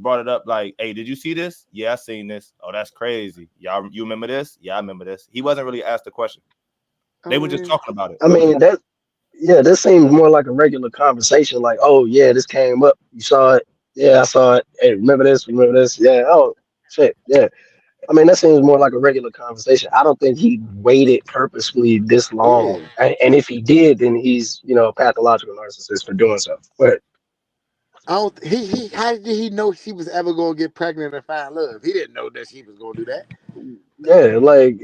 brought it up like, hey, did you see this? Yeah, I seen this. Oh, that's crazy. Y'all, you remember this? Yeah, I remember this. He wasn't really asked the question. They were just talking about it. I mean, this seems more like a regular conversation. Like, oh yeah, this came up. You saw it? Yeah, I saw it. Hey, remember this? Remember this? Yeah. Oh shit. Yeah. I mean, that seems more like a regular conversation. I don't think he waited purposefully this long. Yeah. And if he did, then he's, a pathological narcissist for doing so. But how did he know she was ever gonna get pregnant and find love? He didn't know that she was gonna do that. Yeah, like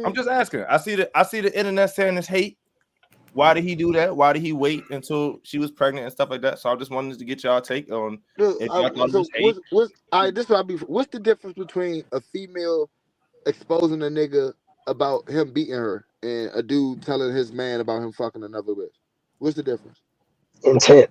I'm just asking. I see the internet saying it's hate. Why did he do that? Why did he wait until she was pregnant and stuff like that? So I just wanted to get y'all take on. What's the difference between a female exposing a nigga about him beating her and a dude telling his man about him fucking another bitch? What's the difference? Intent.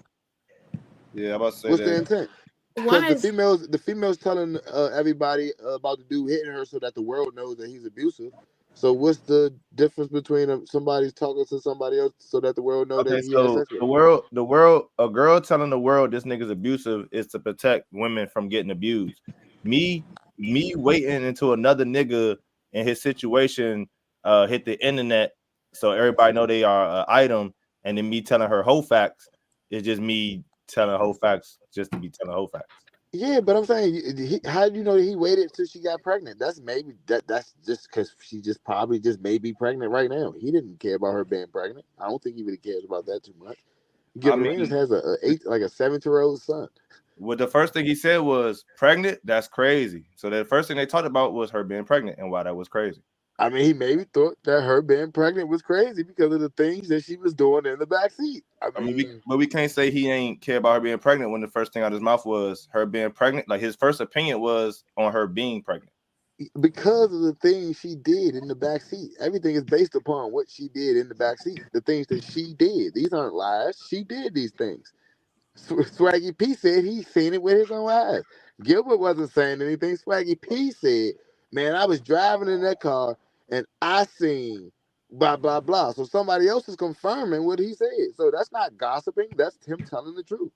Yeah, I'm about to say what's the intent? Because the females telling everybody about the dude hitting her so that the world knows that he's abusive. So what's the difference between somebody's talking to somebody else so that the world knows that he has sex with? The world, a girl telling the world this nigga's abusive is to protect women from getting abused. Me waiting until another nigga in his situation hit the internet so everybody know they are an item, and then me telling her whole facts is just me telling whole facts just to be telling whole facts. Yeah, but I'm saying, how do you know that he waited till she got pregnant? That's maybe that's just because she just probably just may be pregnant right now. He didn't care about her being pregnant. I don't think he really cares about that too much. Gilbert Arenas has a 7-year-old son. Well, the first thing he said was pregnant. That's crazy. So the first thing they talked about was her being pregnant and why that was crazy. I mean, he maybe thought that her being pregnant was crazy because of the things that she was doing in the backseat. I mean, but we can't say he ain't care about her being pregnant when the first thing out of his mouth was her being pregnant. Like his first opinion was on her being pregnant. Because of the things she did in the backseat. Everything is based upon what she did in the backseat. The things that she did. These aren't lies. She did these things. Swaggy P said he seen it with his own eyes. Gilbert wasn't saying anything. Swaggy P said, man, I was driving in that car and I seen blah, blah, blah. So somebody else is confirming what he said. So that's not gossiping. That's him telling the truth.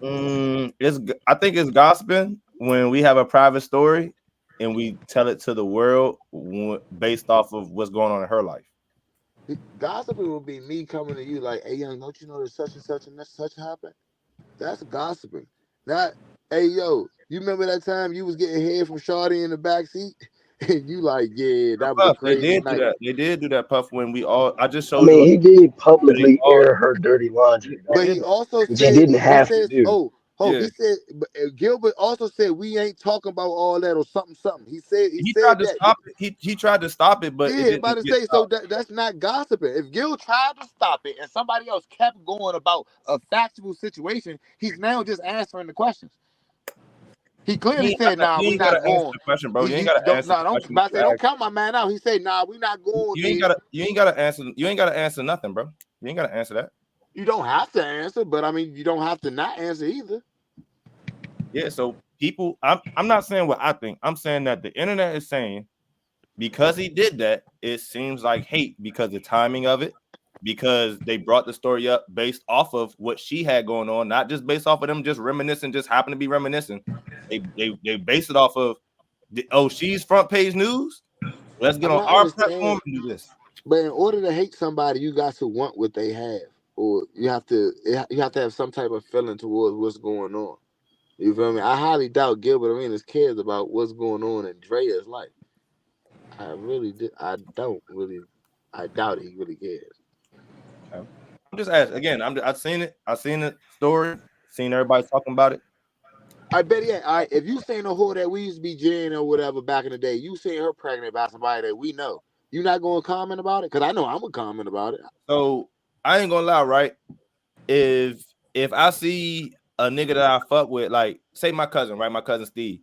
I think it's gossiping when we have a private story and we tell it to the world based off of what's going on in her life. Gossiping would be me coming to you like, hey, young, don't you know that such and such happened? That's gossiping. Not, hey, yo, you remember that time you was getting head from Shawty in the backseat? And you like, yeah, that was a crazy night. They did do that, Puff, when we all, I just showed I mean, you. he did publicly air her dirty laundry. But he also which said, he didn't have to do. He said, Gilbert also said, we ain't talking about all that or something. He said, he tried to stop it. He tried to stop it, but yeah, it didn't about to get say, stopped. so that's not gossiping. If Gil tried to stop it and somebody else kept going about a factual situation, he's now just answering the questions. He clearly said, "Nah, we not going." The question, bro. You ain't gotta answer the question. Don't count my man out. He said, "Nah, we not going." You ain't gotta answer. You ain't gotta answer nothing, bro. You ain't gotta answer that. You don't have to answer, but I mean, you don't have to not answer either. Yeah. So people, I'm not saying what I think. I'm saying that the internet is saying because he did that, it seems like hate because the timing of it, because they brought the story up based off of what she had going on, not just based off of them just reminiscing, just happen to be reminiscing. They base it off of she's front page news. Let's get on our platform and do this. But in order to hate somebody, you got to want what they have, or you have to have some type of feeling towards what's going on. You feel me? I highly doubt Gilbert Arenas cares about what's going on in Drea's life. I doubt he really cares. Okay. I'm just asking again. I've seen it. I've seen the story. Seen everybody talking about it. I bet if you seen a whore that we used to be Jen or whatever back in the day, you seen her pregnant by somebody that we know, you not gonna comment about it? Because I know I'm gonna comment about it. So I ain't gonna lie, right? If I see a nigga that I fuck with, like say my cousin, right? My cousin Steve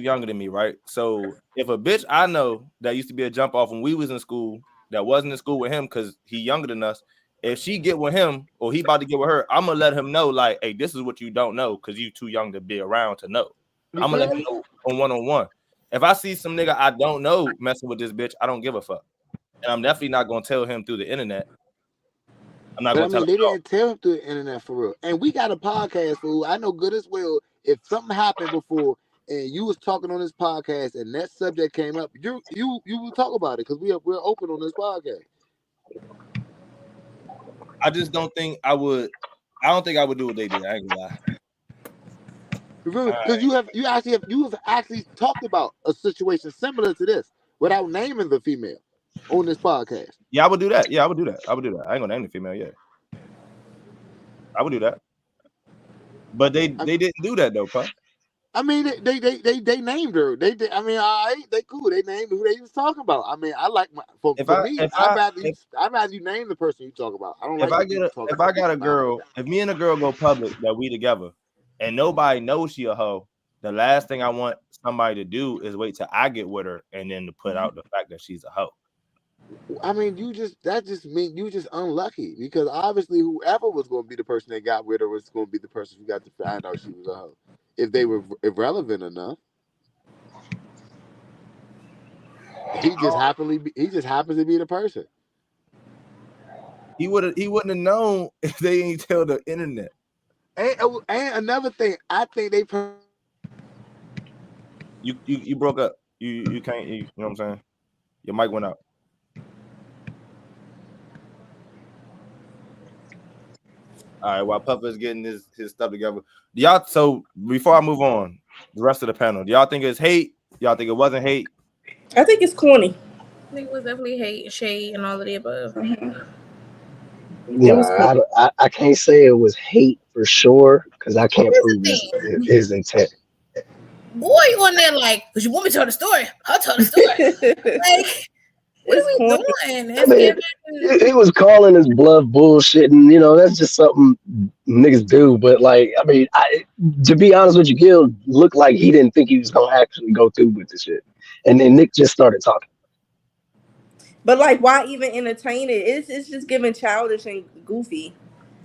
younger than me, right? So if a bitch I know that used to be a jump off when we was in school, that wasn't in school with him because he younger than us, if she get with him or he about to get with her, I'm gonna let him know, like, hey, this is what you don't know because you too young to be around to know. I'm gonna let him know on one-on-one. If I see some nigga I don't know messing with this bitch, I don't give a fuck. And I'm definitely not gonna tell him through the internet. I'm not gonna tell him. They didn't tell him through the internet for real. And we got a podcast, fool. I know good as well. If something happened before and you was talking on this podcast and that subject came up, you will talk about it because we're open on this podcast. I just don't think I would. I don't think I would do what they did. I ain't gonna lie. Because you have actually talked about a situation similar to this without naming the female on this podcast. Yeah, I would do that. I ain't gonna name the female yet. I would do that. But they didn't do that though, Puff. I mean, they named her. They cool. They named who they was talking about. I mean, I like I'd rather you name the person you talk about. I don't like. If me and a girl go public that we together, and nobody knows she a hoe, the last thing I want somebody to do is wait till I get with her and then to put out the fact that she's a hoe. I mean, that just means you just unlucky because obviously whoever was going to be the person that got with her was going to be the person who got to find out she was a hoe. If they were irrelevant enough, he just happens to be the person. He wouldn't have known if they ain't tell the internet. And another thing, I think they. You broke up. You can't. You know what I'm saying? Your mic went out. All right, while Puffer's getting his stuff together, do y'all? So before I move on, the rest of the panel, do y'all think it's hate? Y'all think it wasn't hate? I think it's corny. I think it was definitely hate, shade, and all of the above. It was Nah, I can't say it was hate for sure because I can't Here's the prove thing. his intent. Boy, you on there like, but you want me to tell the story? I'll tell the story. Like, what are we doing? I It's mean, giving. he was calling his bluff bullshit, and that's just something niggas do. But like, I mean, to be honest with you, Gil looked like he didn't think he was gonna actually go through with the shit, and then Nick just started talking. But like, why even entertain it? It's just giving childish and goofy.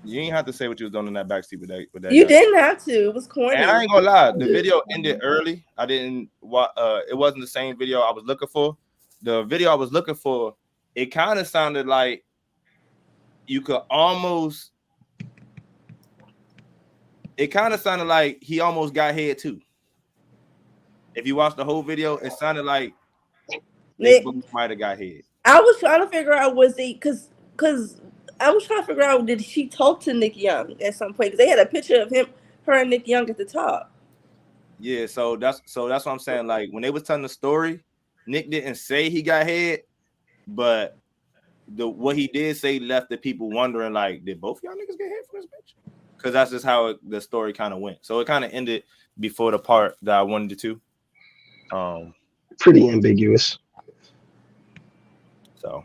You ain't have to say what you was doing in that backseat with that. You guy. didn't have to. It was corny. And I ain't gonna lie, the video ended early. I didn't. It wasn't the same video I was looking for. The video I was looking for, it kind of sounded like you could almost. It kind of sounded like he almost got head too. If you watch the whole video, it sounded like they might have got head. I was trying to figure out because I was trying to figure out, did she talk to Nick Young at some point? Because they had a picture of her and Nick Young at the top. Yeah, so that's what I'm saying. Like when they was telling the story, Nick didn't say he got head, but what he did say left the people wondering, like, did both y'all niggas get head from this bitch? Because that's just how the story kind of went. So it kind of ended before the part that I wanted it to. Pretty ambiguous. So,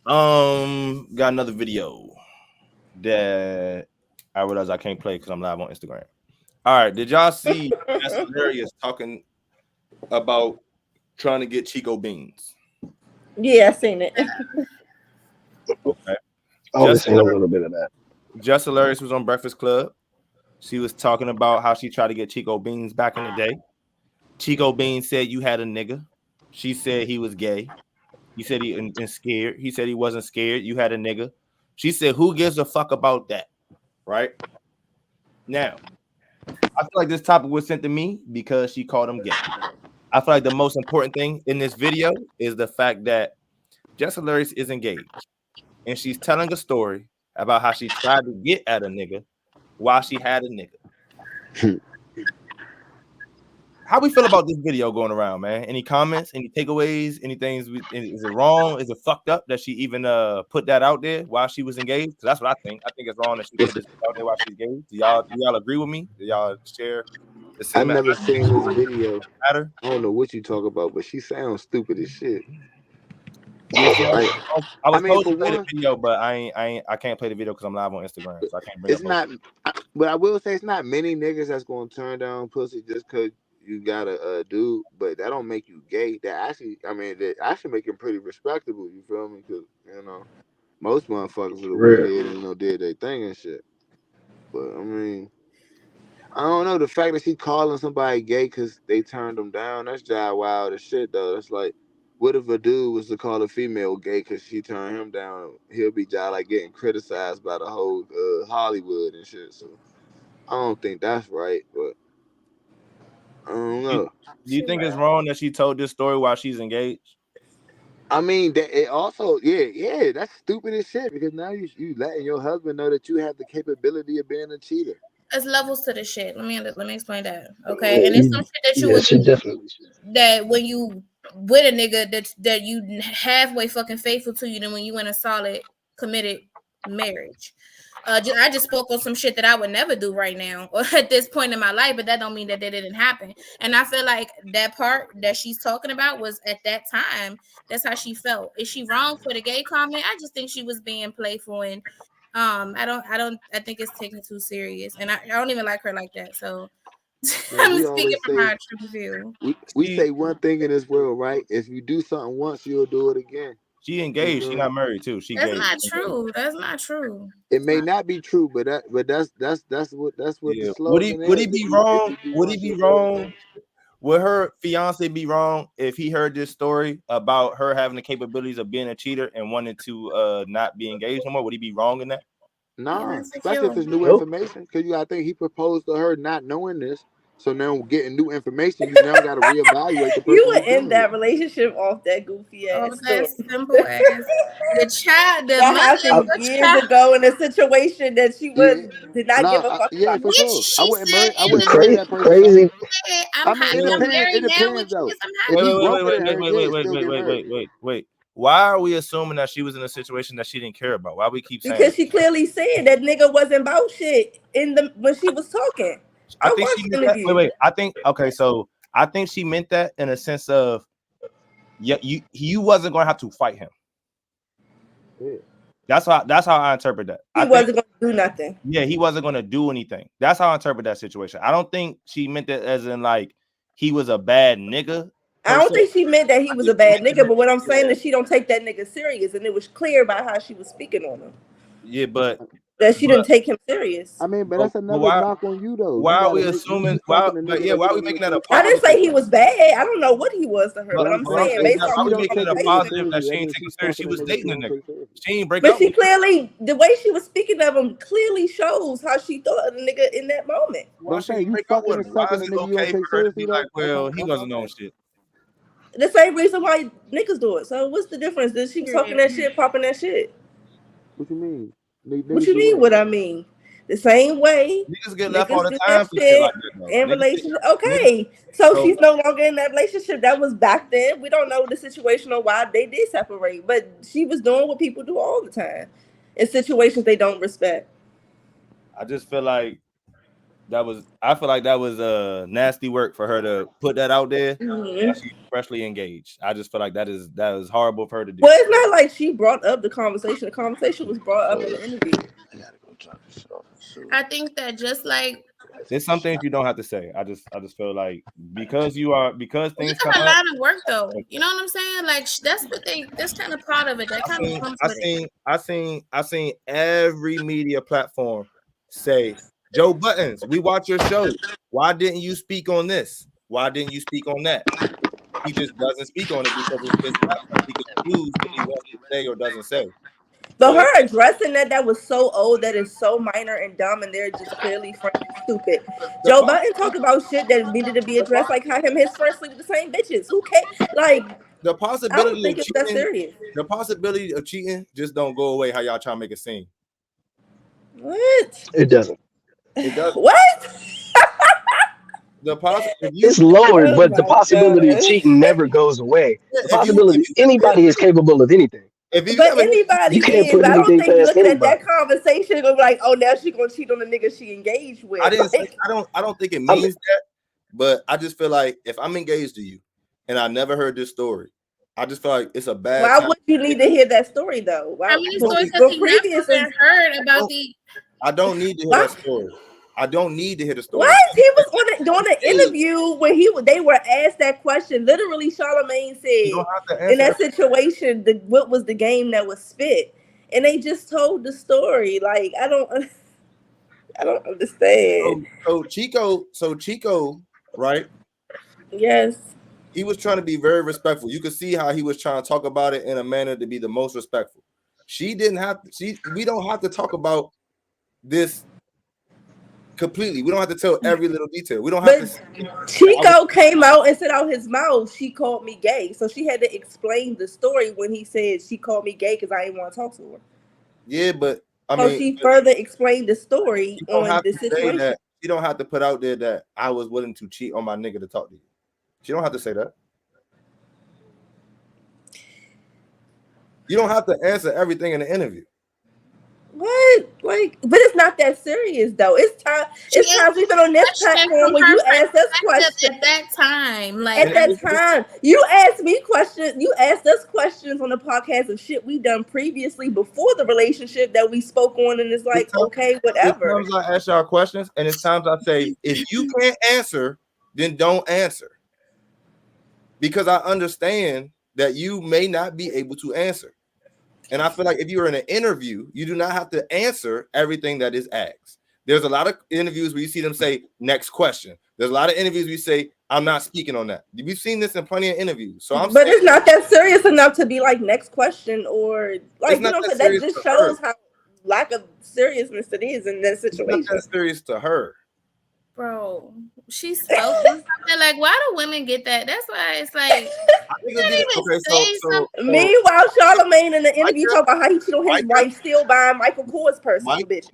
got another video that I realize I can't play because I'm live on Instagram. All right, did y'all see that's hilarious talking about trying to get Chico beans? Yeah, I seen it. Okay. I seen a little bit of that. Just Hilarious was on Breakfast Club. She was talking about how she tried to get Chico Beans back in the day. Chico Beans said you had a nigga. She said he was gay. He said he and scared. He said he wasn't scared. You had a nigga. She said, who gives a fuck about that? Right? Now, I feel like this topic was sent to me because she called him gay. I feel like the most important thing in this video is the fact that Jess Hilarious is engaged. And she's telling a story about how she tried to get at a nigga while she had a nigga. How we feel about this video going around, man? Any comments? Any takeaways? Anything? Is it wrong? Is it fucked up that she even put that out there while she was engaged? Because that's what I think. I think it's wrong that she put this out there while she's engaged. Do y'all agree with me? Do y'all share the same? I've never seen this video. I don't know what you talk about, but she sounds stupid as shit. Yeah, see, I was supposed to play one, the video, but I can't play the video because I'm live on Instagram, so I can't bring it's not. But I will say it's not many niggas that's gonna turn down pussy just because you got a dude, but that don't make you gay. That actually make him pretty respectable. You feel me? Because most motherfuckers would have went ahead and did their thing and shit. But I mean, I don't know, the fact that she calling somebody gay because they turned them down. That's jive wild as shit though. That's like, what if a dude was to call a female gay because she turned him down? He'll be jive like getting criticized by the whole Hollywood and shit. So I don't think that's right, but. I don't know. Do you think it's wrong that she told this story while she's engaged? I mean, it also, yeah, that's stupid as shit because now you letting your husband know that you have the capability of being a cheater. There's levels to this shit. Let me explain that. Okay, and it's some shit that you would do definitely that when you with a nigga that you halfway fucking faithful to you than when you in a solid committed marriage. I just spoke on some shit that I would never do right now or at this point in my life, but that don't mean that didn't happen. And I feel like that part that she's talking about was at that time. That's how she felt. Is she wrong for the gay comment? I just think she was being playful and I think it's taken too serious. And I don't even like her like that. So I'm speaking from how I truly feel. We say one thing in this world, right? If you do something once, you'll do it again. She engaged. She not married too. That's not true. That's not true. It may not be true, but that's what the slogan is. Would he be wrong? Would he be wrong? Would her fiance be wrong if he heard this story about her having the capabilities of being a cheater and wanted to not be engaged no more? Would he be wrong in that? Nah, especially if it's new information. Because you gotta think he proposed to her not knowing this. So now getting new information, you now got to reevaluate the person. You would end that relationship off that goofy ass. Oh, that simple ass. The child, the that mother, happened the years child. ago in a situation that she did not give a fuck about. For sure. I wouldn't marry that person. Crazy. I'm happy. I'm married now with though. kids. I'm happy. Wait. Why are we assuming that she was in a situation that she didn't care about? Why we keep saying? Because she clearly said that nigga wasn't about shit when she was talking. I think she meant that. Wait. I think so I think she meant that in a sense of, yeah, you wasn't gonna have to fight him. Yeah. That's how I interpret that. He wasn't gonna do nothing. Yeah, he wasn't gonna do anything. That's how I interpret that situation. I don't think she meant that as in like he was a bad nigga. I don't think she meant that he was a bad nigga, but what I'm saying is she don't take that nigga serious, and it was clear by how she was speaking on him. Yeah, but that she didn't take him serious. I mean, but that's another knock on you though. Why are we assuming? Why are we making that a positive? I didn't say he was bad. I don't know what he was to her, but I'm saying based on we making it a positive that she ain't taking serious. She was dating a nigga. She ain't break but up. she clearly, the way she was speaking of him clearly shows how she thought of the nigga in that moment. Well, I'm saying you fucking and sucking a nigga you don't take seriously. Like, well, he wasn't on shit. The same reason why niggas do it. So what's the difference? Did she talking that shit, popping that shit? What you mean? What you mean? What I mean? The same way niggas get left all the time for shit like that, in relationship. Okay, so she's no longer in that relationship. That was back then. We don't know the situation or why they did separate, but she was doing what people do all the time in situations they don't respect. I just feel like that was nasty work for her to put that out there. Mm-hmm. She's freshly engaged. I just feel like that is horrible for her to do. Well, it's not like she brought up the conversation. The conversation was brought up in the interview. I think that just like there's some things you don't have to say. I just feel like because things come a up. lot of work though. You know what I'm saying? Like that's kind of part of it. That kind of comes with it. I seen every media platform say, Joe Buttons, we watch your show. Why didn't you speak on this? Why didn't you speak on that? He just doesn't speak on it because it's his platform. He can choose what he wants to say or doesn't say. But her addressing that was so old that is so minor and dumb, and they're just clearly stupid. Joe Button talked about shit that needed to be addressed, like how him and his friends sleep with the same bitches. Who cares? Like the possibility of cheating, that serious. The possibility of cheating just don't go away. How y'all trying to make it seem? What? It doesn't. It does. What? It's lowered, but the possibility of cheating never goes away. The possibility anybody is capable of anything. But anybody you can't is, put but I don't anything think past looking anybody. at that conversation gonna be like, oh, now she gonna cheat on the nigga she engaged with. I don't think it means that, but I just feel like if I'm engaged to you and I never heard this story, I just feel like it's a bad. Why would you need to hear that story though? Why? How many stories has he never heard about the? I don't need to hear that story. I don't need to hear the story. What? He was doing an interview where they were asked that question. Literally, Charlamagne said in that situation, what was the game that was spit, and they just told the story. Like I don't understand. So Chico, right? Yes. He was trying to be very respectful. You could see how he was trying to talk about it in a manner to be the most respectful. She didn't have to. We don't have to talk about this completely. We don't have to tell every little detail. We don't have to. Chico came out and said out his mouth, she called me gay. So she had to explain the story when he said she called me gay because I didn't want to talk to her. Yeah, but she further explained the story on the situation. You don't have to put out there that I was willing to cheat on my nigga to talk to you. She don't have to say that. You don't have to answer everything in the interview. What? Like, but it's not that serious though. It's times we've been on this platform when you ask us questions at that time. Like at that time, you asked me questions. You asked us questions on the podcast of shit we done previously before the relationship that we spoke on, and it's like, okay, whatever. Sometimes I ask y'all questions, and it's times I say, if you can't answer, then don't answer, because I understand that you may not be able to answer. And I feel like if you're in an interview, you do not have to answer everything that is asked. There's a lot of interviews where you see them say, next question. There's a lot of interviews where you say, I'm not speaking on that. We've seen this in plenty of interviews. So but it's not that serious enough to be like, next question, or like, you know, that just shows how lack of seriousness it is in that situation. It's not that serious to her. Bro, she spoke on something. Like, why do women get that? That's why it's like you can't even say something. Meanwhile, Charlamagne in the interview talking about how he cheated on his wife, still buying Michael Kors purses, bitch.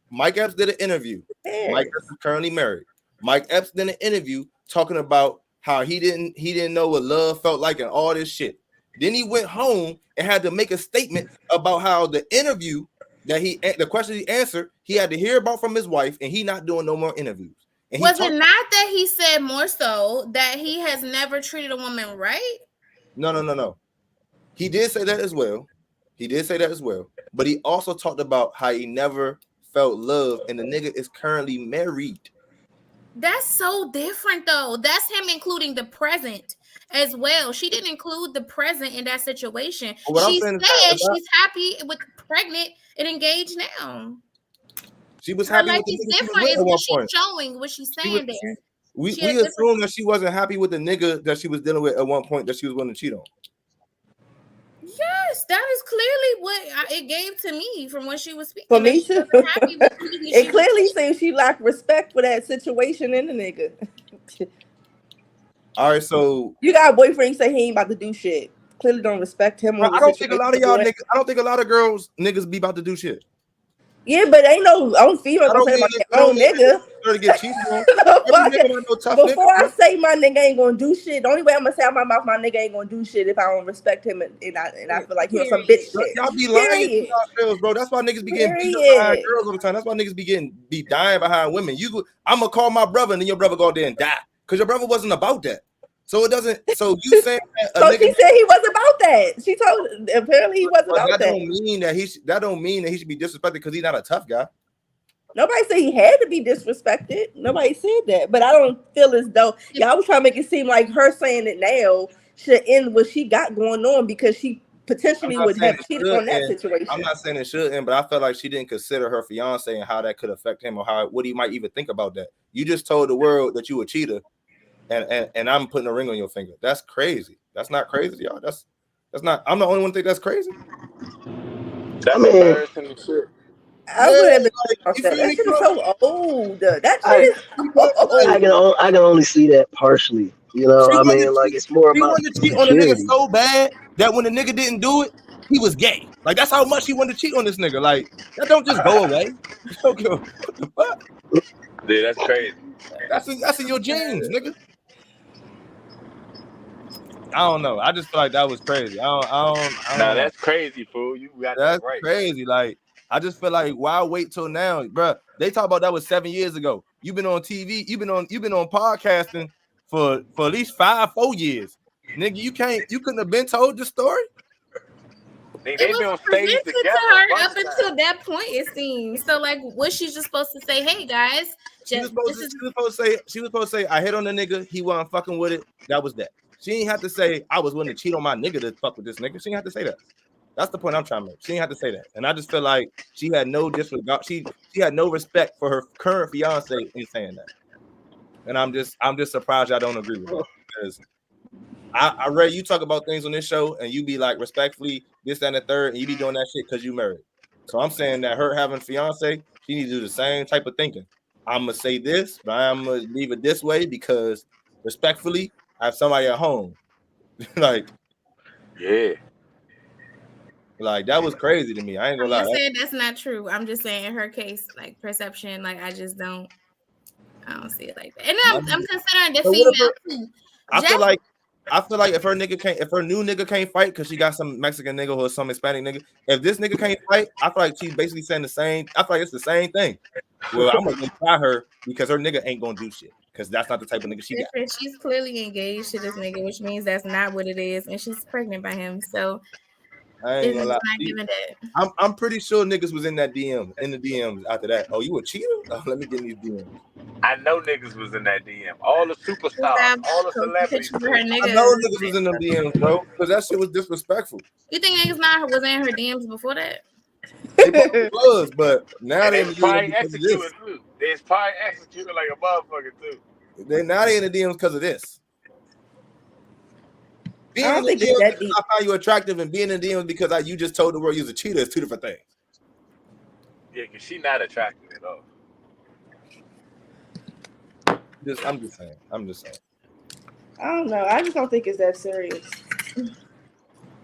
Mike Epps did an interview. Mike Epps is currently married. Mike Epps did an interview talking about how he didn't know what love felt like and all this shit. Then he went home and had to make a statement about how the interview the question he answered, he had to hear about from his wife, and he not doing no more interviews. And was it not that he said more so that he has never treated a woman right? No. He did say that as well. But he also talked about how he never felt love, and the nigga is currently married. That's so different, though. That's him including the present as well. She didn't include the present in that situation. She said she's happy with pregnant and engaged now. She was happy with the nigga different is what she's showing, what she's saying there. We assume that she wasn't happy with the nigga that she was dealing with at one point that she was going to cheat on. Yes, that is clearly what it gave to me from when she was speaking. For me too. It clearly seems she lacked respect for that situation in the nigga. All right, so you got a boyfriend, you say he ain't about to do shit. Clearly don't respect him. I don't think a lot of y'all niggas. I don't think a lot of girls niggas be about to do shit. Yeah, but ain't no own female gonna say about their own nigga. To get cheated on. Before I say my nigga ain't gonna do shit, the only way I'm gonna say out my mouth my nigga ain't gonna do shit if I don't respect him and I feel like he on some bitch shit. Y'all be lying to yourselves, bro. That's why niggas be getting beat up behind girls all the time. That's why niggas be dying behind women. I'm gonna call my brother and then your brother go out there and die because your brother wasn't about that. So it doesn't. So you saying that so she said he wasn't about that. She told apparently he wasn't about that. That don't mean that he should be disrespected because he's not a tough guy. Nobody said he had to be disrespected. Nobody said that. But I don't feel as though y'all was trying to make it seem like her saying it now should end what she got going on because she potentially would have cheated on that situation. I'm not saying it should end, but I felt like she didn't consider her fiance and how that could affect him or what he might even think about that. You just told the world that you a cheater. And I'm putting a ring on your finger. That's crazy. That's not crazy, y'all. That's not. I'm the only one who think that's crazy. That's embarrassing shit. I would have been that shit is so old. That shit is old. I can only see that partially. You know, I mean, like it's more about. He wanted to cheat on the nigga so bad that when the nigga didn't do it, he was gay. Like that's how much he wanted to cheat on this nigga. Like that don't just go away. What the fuck? Yeah, that's crazy. That's in your genes, nigga. I don't know. I just feel like that was crazy. I don't Nah, that's crazy, fool. You got that right. Crazy. Like, I just feel like why wait till now, bro? They talk about that was 7 years ago. You've been on TV. You've been on podcasting for at least 4 years, nigga. You couldn't have been told the story. It was on stage together to her up until that point. It seems so. Like, was she just supposed to say, "Hey guys"? She was supposed to say, "I hit on the nigga. He wasn't fucking with it. That was that." She ain't have to say I was willing to cheat on my nigga to fuck with this nigga. She ain't have to say that. That's the point I'm trying to make. She ain't have to say that. And I just feel like she had no disregard. She had no respect for her current fiance in saying that. And I'm just surprised I don't agree with her. Because I read you talk about things on this show and you be like respectfully this, that, and the third, and you be doing that shit because you married. So I'm saying that her having a fiance, she needs to do the same type of thinking. I'm gonna say this, but I'm gonna leave it this way because respectfully, I have somebody at home. Like, yeah. Like that was crazy to me. I ain't gonna lie. I'm saying that's not true. I'm just saying in her case, like perception, like I don't see it like that. And I'm considering the female too. I feel like if her new nigga can't fight because she got some Mexican nigga or some Hispanic nigga, if this nigga can't fight, I feel like she's basically saying the same. I feel like it's the same thing. Well, I'm gonna try her because her nigga ain't gonna do shit because that's not the type of nigga she got. She's clearly engaged to this nigga, which means that's not what it is, and she's pregnant by him. So I ain't gonna lie. I'm pretty sure niggas was in the DMs after that. Oh, you a cheater? Oh, let me get in these DMs. I know niggas was in that DM. All the superstars, all the celebrities. I know niggas was in them DMs, bro, because that shit was disrespectful. You think niggas was in her DMs before that? They probably was, but now they probably executing too. They probably executing like a motherfucker too. They in the DMs because of this. Being I don't think it's that deep. I find you attractive, and being in the DMs because you just told the world you was a cheater is two different things. Yeah, because she not attractive at all. I'm just saying. I don't know. I just don't think it's that serious.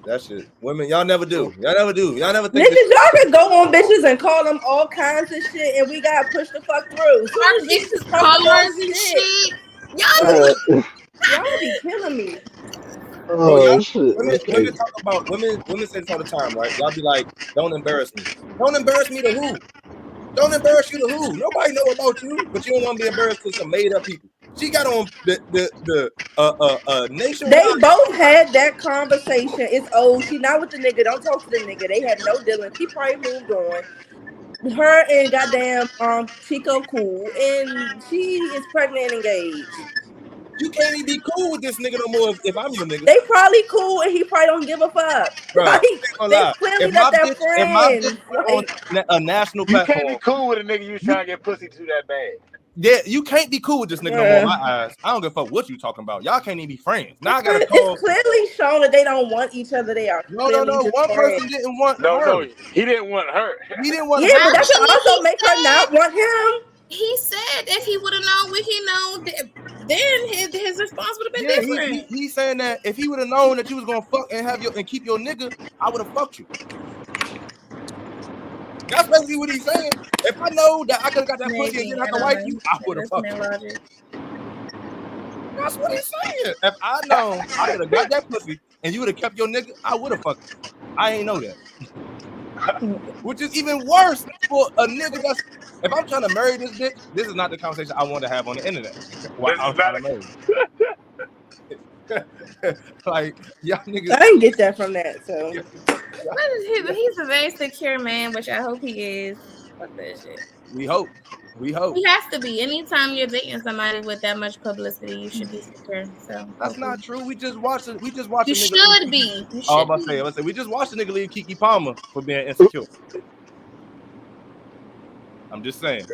That shit. Women, y'all never do. Y'all never think niggas, y'all can go on bitches and call them all kinds of shit, and we gotta push the fuck through. Soon as bitches talk about shit, y'all be killing me. Bro, y'all shit. women talk about women say this all the time, right? Y'all be like, don't embarrass me. Don't embarrass me to who? Don't embarrass you to who? Nobody know about you, but you don't want to be embarrassed to some made up people. She got on the nationwide. They both had that conversation. It's old. She not with the nigga. Don't talk to the nigga. They have no dealing. She probably moved on. Her and goddamn Chico cool, and she is pregnant and engaged. You can't even be cool with this nigga no more if I'm your nigga. They probably cool, and he probably don't give a fuck. Bro, like, they clearly if my not that bitch friends. on a national You platform, can't be cool with a nigga you trying to get pussy to that bad. Yeah, you can't be cool with this nigga no more in my eyes. I don't give a fuck what you talking about. Y'all can't even be friends. Now I gotta call. It's clearly shown that they don't want each other. They are No. just One friends. person didn't want her. No, he didn't want her. He didn't want her. Yeah, but that could also make her not want him. He said if he would have known what he known, then his response would have been different. He's saying that if he would have known that you was gonna fuck and have and keep your nigga, I would have fucked you. That's basically what he's saying. If I know that I could have got that pussy and then I could wipe you, I would have fucked you. That's what he's saying. If I know I could have got that pussy and you would have kept your nigga, I would have fucked you. I ain't know that. Which is even worse for a nigga that's. If I'm trying to marry this bitch, this is not the conversation I want to have on the internet. Why I'm trying to marry. Like y'all niggas. I didn't get that from that. So he's a very secure man, which I hope he is. Fuck that shit. We hope. He has to be. Anytime you're dating somebody with that much publicity, you should be secure. So that's not true. We just watched it. You should be. I was about to say. We just watched the nigga leave Keke Palmer for being insecure. I'm just saying.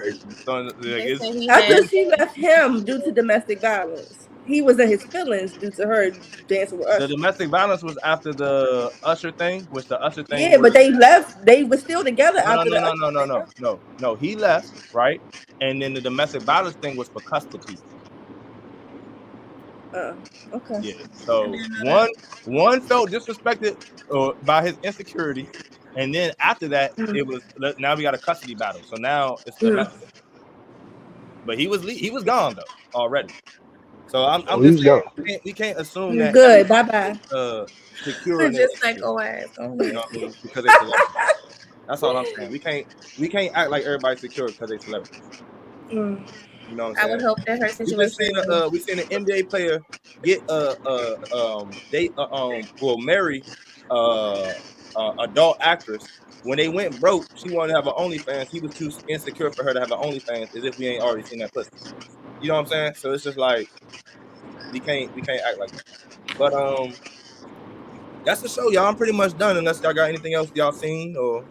After she left him due to domestic violence, he was in his feelings due to her dancing with Usher. The domestic violence was after the Usher thing, which the Usher thing. Yeah, but they left. They were still together after No. He left, right? And then the domestic violence thing was for custody. Okay. Yeah. So one felt disrespected by his insecurity. And then after that, it was now we got a custody battle. So now it's domestic. But he was gone though already. So I'm just saying we can't assume that. Good. Bye. Secure. Just like ass. You know what I mean? Because they celebrities. That's all I'm saying. We can't act like everybody's secure because they celebrities. You know what I'm saying? I would hope that her situation. We seen an NBA player get marry adult actress. When they went broke, she wanted to have an OnlyFans. He was too insecure for her to have an OnlyFans, as if we ain't already seen that pussy. You know what I'm saying? So it's just like we can't act like that. But that's the show, y'all. I'm pretty much done. Unless y'all got anything else y'all seen or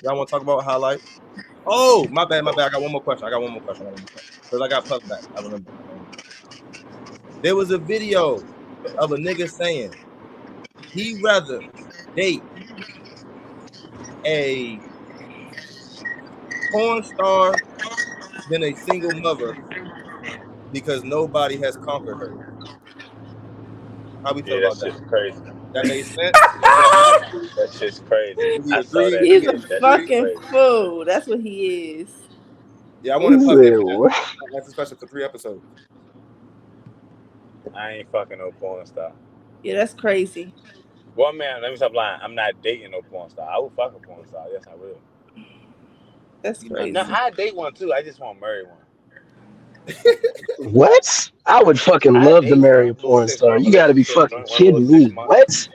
y'all want to talk about highlights. Oh, my bad. I got one more question. Because I got puffed back. I remember. There was a video of a nigga saying he'd rather date a porn star than a single mother because nobody has conquered her. How we feel about that? Shit's crazy. That makes sense. That shit's crazy. I saw that. He's a fucking fool. That's what he is. Yeah, I want to that's a special for 3 episodes. I ain't fucking no porn star. Yeah, that's crazy. Well, man, let me stop lying. I'm not dating no porn star. I will fuck a porn star. Yes, I will. That's crazy. Now, I date one too. I just want to marry one. What? I would fucking love to marry a porn star. You got to be fucking kidding me. What?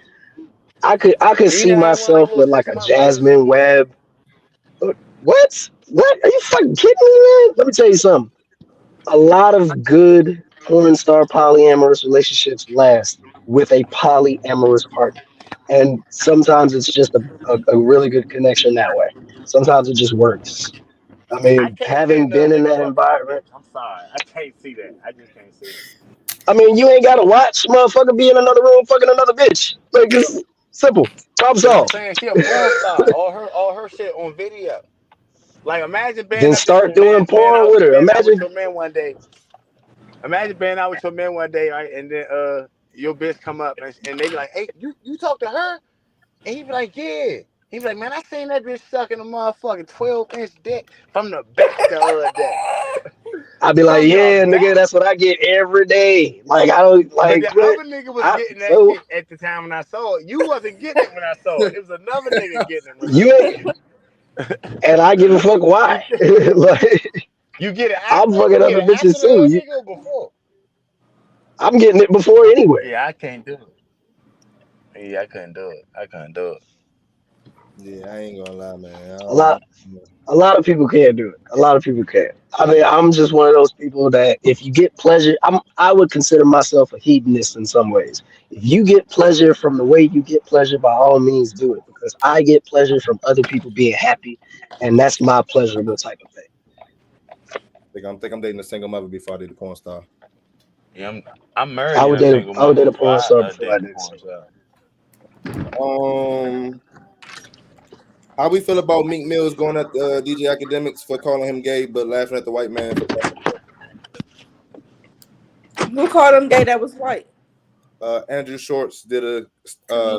I could see myself with like a Jasmine Webb. What? What? Are you fucking kidding me, man? Let me tell you something. A lot of good porn star polyamorous relationships last with a polyamorous partner. And sometimes it's just a really good connection that way. Sometimes it just works. I mean, having been in that environment. I'm sorry. I can't see that. I just can't see it. I mean, you ain't got to watch motherfucker be in another room fucking another bitch. Like, it's simple. Problem solved. I'm saying she a porn star. All her shit on video. Like, imagine being then start doing porn with her. Imagine your man one day. Imagine being out with your man one day, right? And then your bitch come up and they be like, hey, you talk to her? And he be like, yeah. He be like, man, I seen that bitch sucking a motherfucking 12-inch dick from the back the other day. I'd be like, From yeah, the nigga, back. that's what I get every day. Like, I don't, But like, the what? other nigga was getting that So, shit at the time when I saw it. You wasn't getting it when I saw it. It was another nigga getting it. you ain't, and I give a fuck why. Like, You get it I'm after? fucking You get other it after bitches the too. nigga or before? I'm getting it before anyway. Yeah, I can't do it. Yeah, I couldn't do it. I couldn't do it. Yeah, I ain't gonna lie, man. A lot, a lot of people can't do it. A lot of people can't. I mean, I'm just one of those people that if you get pleasure, I would consider myself a hedonist in some ways. If you get pleasure from the way you get pleasure, by all means do it because I get pleasure from other people being happy, and that's my pleasurable type of thing. I think I'm dating a single mother before I date a porn star. Yeah, I'm marrying a single I would mother date a before porn star I before I date a date a porn single. star. How we feel about Meek Mills going at DJ Academics for calling him gay, but laughing at the white man for calling him gay? Who called him gay that was white? Andrew Schwartz did a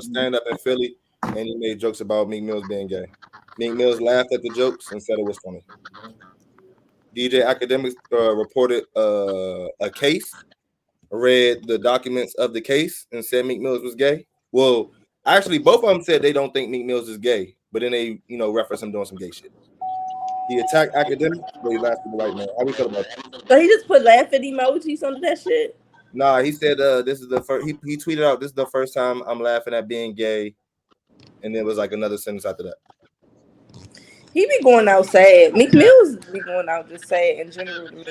stand up in Philly, and he made jokes about Meek Mills being gay. Meek Mills laughed at the jokes and said it was funny. DJ Academics reported a case, read the documents of the case, and said Meek Mills was gay. Well, actually, both of them said they don't think Meek Mills is gay, but then they, reference him doing some gay shit. He attacked Academics, but he laughed at the white man. How we feel about that? So he just put laughing emojis under that shit? Nah, he said this is the first. He tweeted out, "This is the first time I'm laughing at being gay," and there was like another sentence after that. He be going out sad. Meek Mills be going out just sad in general to me.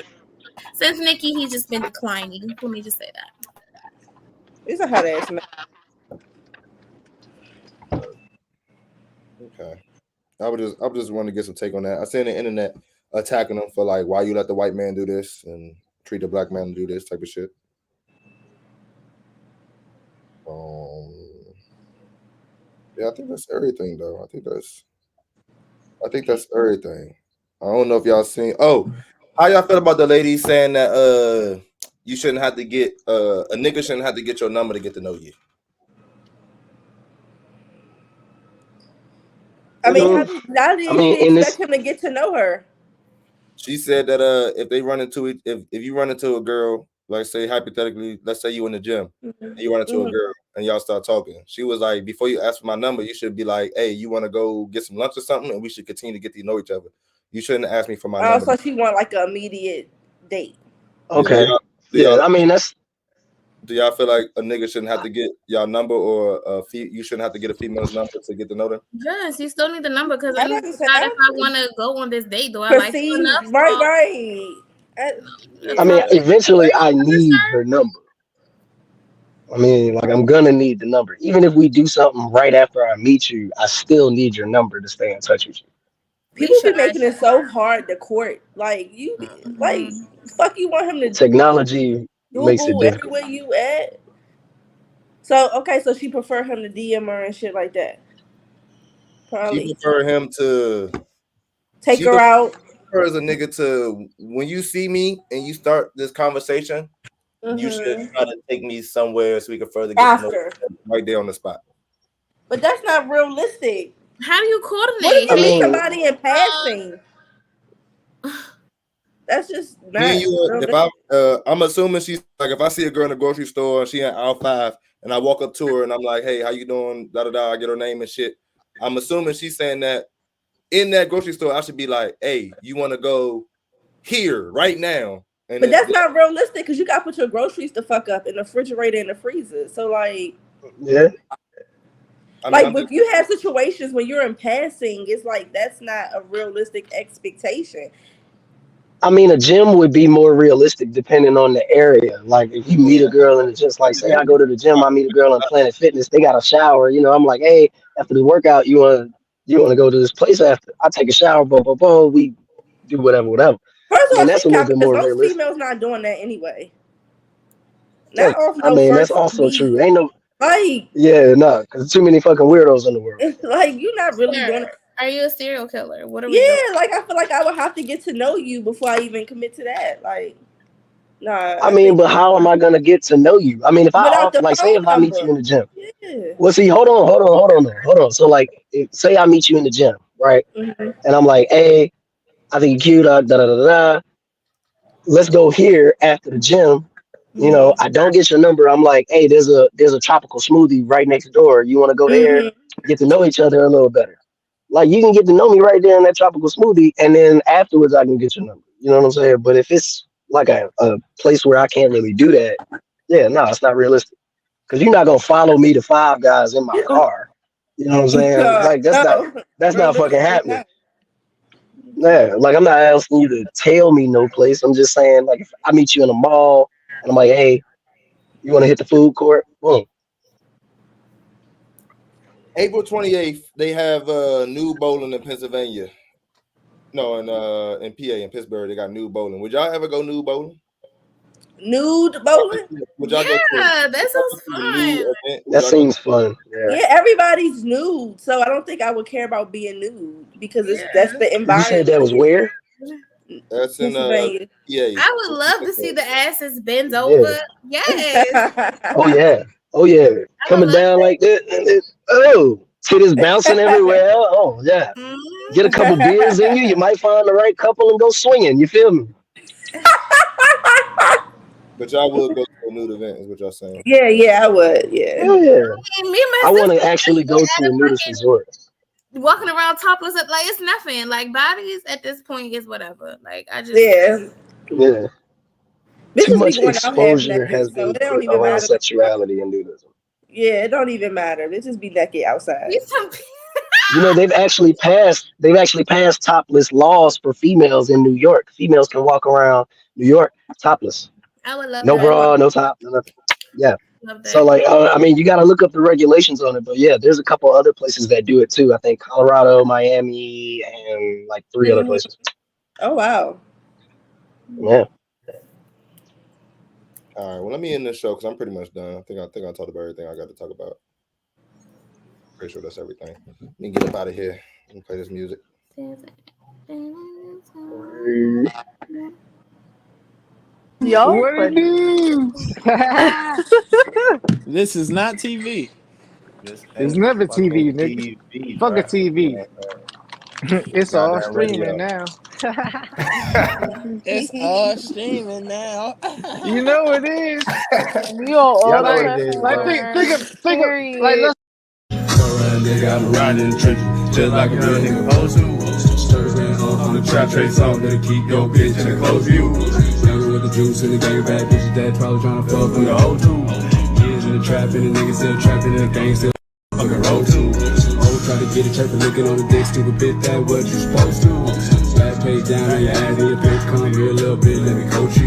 Since Nicki, he's just been declining. Let me just say that. He's a hot ass man. Okay, I just want to get some take on that. I seen the internet attacking him for like, why you let the white man do this and treat the black man do this type of shit. Yeah, I think that's everything though. I think that's everything. I don't know if y'all seen. Oh, how y'all feel about the lady saying that you shouldn't have to get a nigga shouldn't have to get your number to get to know you? I mean, how do you expect him to get to know her? She said that if they run into it, if you run into a girl, like say hypothetically, let's say you in the gym and you run into a girl and y'all start talking. She was like, before you ask for my number, you should be like, hey, you want to go get some lunch or something, and we should continue to get to know each other. You shouldn't ask me for my number. So she want like an immediate date. Okay. I mean that's. Do y'all feel like a nigga shouldn't have to get y'all number, or you shouldn't have to get a female's number to get to know them? Yes, you still need the number because I need to decide if I want to go on this date. Do I like her enough? Right. I mean, eventually I need her number. I mean, like I'm gonna need the number. Even if we do something right after I meet you, I still need your number to stay in touch with you. People be making it so hard to court. Like you, like fuck, you want him to technology makes it difficult. everywhere you at. So okay, so she prefer him to DM her and shit like that. Probably. She prefer him to take her out. Her as a nigga to, when you see me and you start this conversation, you should try to take me somewhere so we can further get to know each other right there on the spot. But that's not realistic. How do you coordinate? What if you meet somebody in passing? That's just not. Me and you, if I'm assuming she's like, if I see a girl in the grocery store and she in aisle 5 and I walk up to her and I'm like, hey, how you doing? Da da da. I get her name and shit. I'm assuming she's saying that in that grocery store, I should be like, hey, you want to go here right now? And but that's not realistic because you got to put your groceries the fuck up in the refrigerator and the freezer. So like, yeah. If you have situations when you're in passing, it's like that's not a realistic expectation. I mean, a gym would be more realistic depending on the area. Like if you meet a girl and it's just like, say I go to the gym, I meet a girl in Planet Fitness, they got a shower. I'm like, hey, after the workout, you want to go to this place after? I take a shower, we do whatever. First of all, that's a little bit more most realistic. females not doing that anyway. Not off no that's also true. Ain't no because too many fucking weirdos in the world. Like you're not really doing it. Are you a serial killer? What are we doing? Like I feel like I would have to get to know you before I even commit to that. Like Nah. I mean, but how am I gonna get to know you? I mean, if Without the say phone if I meet you number. in the gym. Yeah. Well, see, hold on. So like, say I meet you in the gym, right? Mhm. And I'm like, hey, I think you're cute. Da da da da. Let's go here after the gym. You know, I don't get your number. I'm like, hey, there's a tropical smoothie right next door. You want to go there, get to know each other a little better. Like you can get to know me right there in that tropical smoothie, and then afterwards I can get your number. You know what I'm saying? But if it's like a place where I can't really do that, yeah, no, it's not realistic. Because you're not gonna follow me to Five Guys in my car. You know what I'm saying? Like that's not fucking happening. Yeah, like I'm not asking you to tell me no place. I'm just saying, like, if I meet you in a mall and I'm like, hey, you want to hit the food court? Boom. April 28th, they have new bowling in Pennsylvania. No, in PA, in Pittsburgh, they got new bowling. Would y'all ever go nude bowling? Nude bowling? Would y'all go that sounds fun. That seems fun. Yeah, everybody's nude, so I don't think I would care about being nude because that's the environment. You said that was where? That's in Pennsylvania. I would love to see the asses bend over. Yes. Oh yeah. Coming down like that. Titties bouncing everywhere. Oh yeah. Get a couple beers in you. You might find the right couple and go swinging. You feel me? But y'all would go to a nude event, is what y'all saying? Yeah, I would. Yeah. Oh yeah. I want to sister actually go to a nudist resort. Walking around topless, like it's nothing. Like bodies at this point is whatever. Like I just Yeah. Too much be going out half exposure naked, has so been it don't put even around matter. sexuality and nudism. Yeah, it don't even matter. They just be naked outside. You know, they've actually passed topless laws for females in New York. Females can walk around New York topless. I would love No that. bra, no top, no nothing. Yeah. Love that. So like, I mean, you got to look up the regulations on it, but yeah, there's a couple other places that do it too. I think Colorado, Miami, and like 3 other places. Oh wow. Yeah. All right. Well, let me end this show because I'm pretty much done. I think I talked about everything I got to talk about. Pretty sure that's everything. Let me get up out of here and play this music. Yo, what it do? This is not TV. It's never TV, nigga. Fuck a TV. It's all streaming now. It's all streaming now. You know it is. You all think of like let's. They got around in the trenches, just like a real nigga supposed to. Stirring on the trap trace on that'll keep your bitch in a close view. Never with the juice in the game, bad bitches that probably tryna fuck with the whole two. Years in the trap and the niggas still trapping and the gang still fucking roll too. Oh, try to get a trapper looking on the dick, stupid bitch, that what you supposed to. Slap pay down on your ass and your bitch come here a little bit, let me coach you.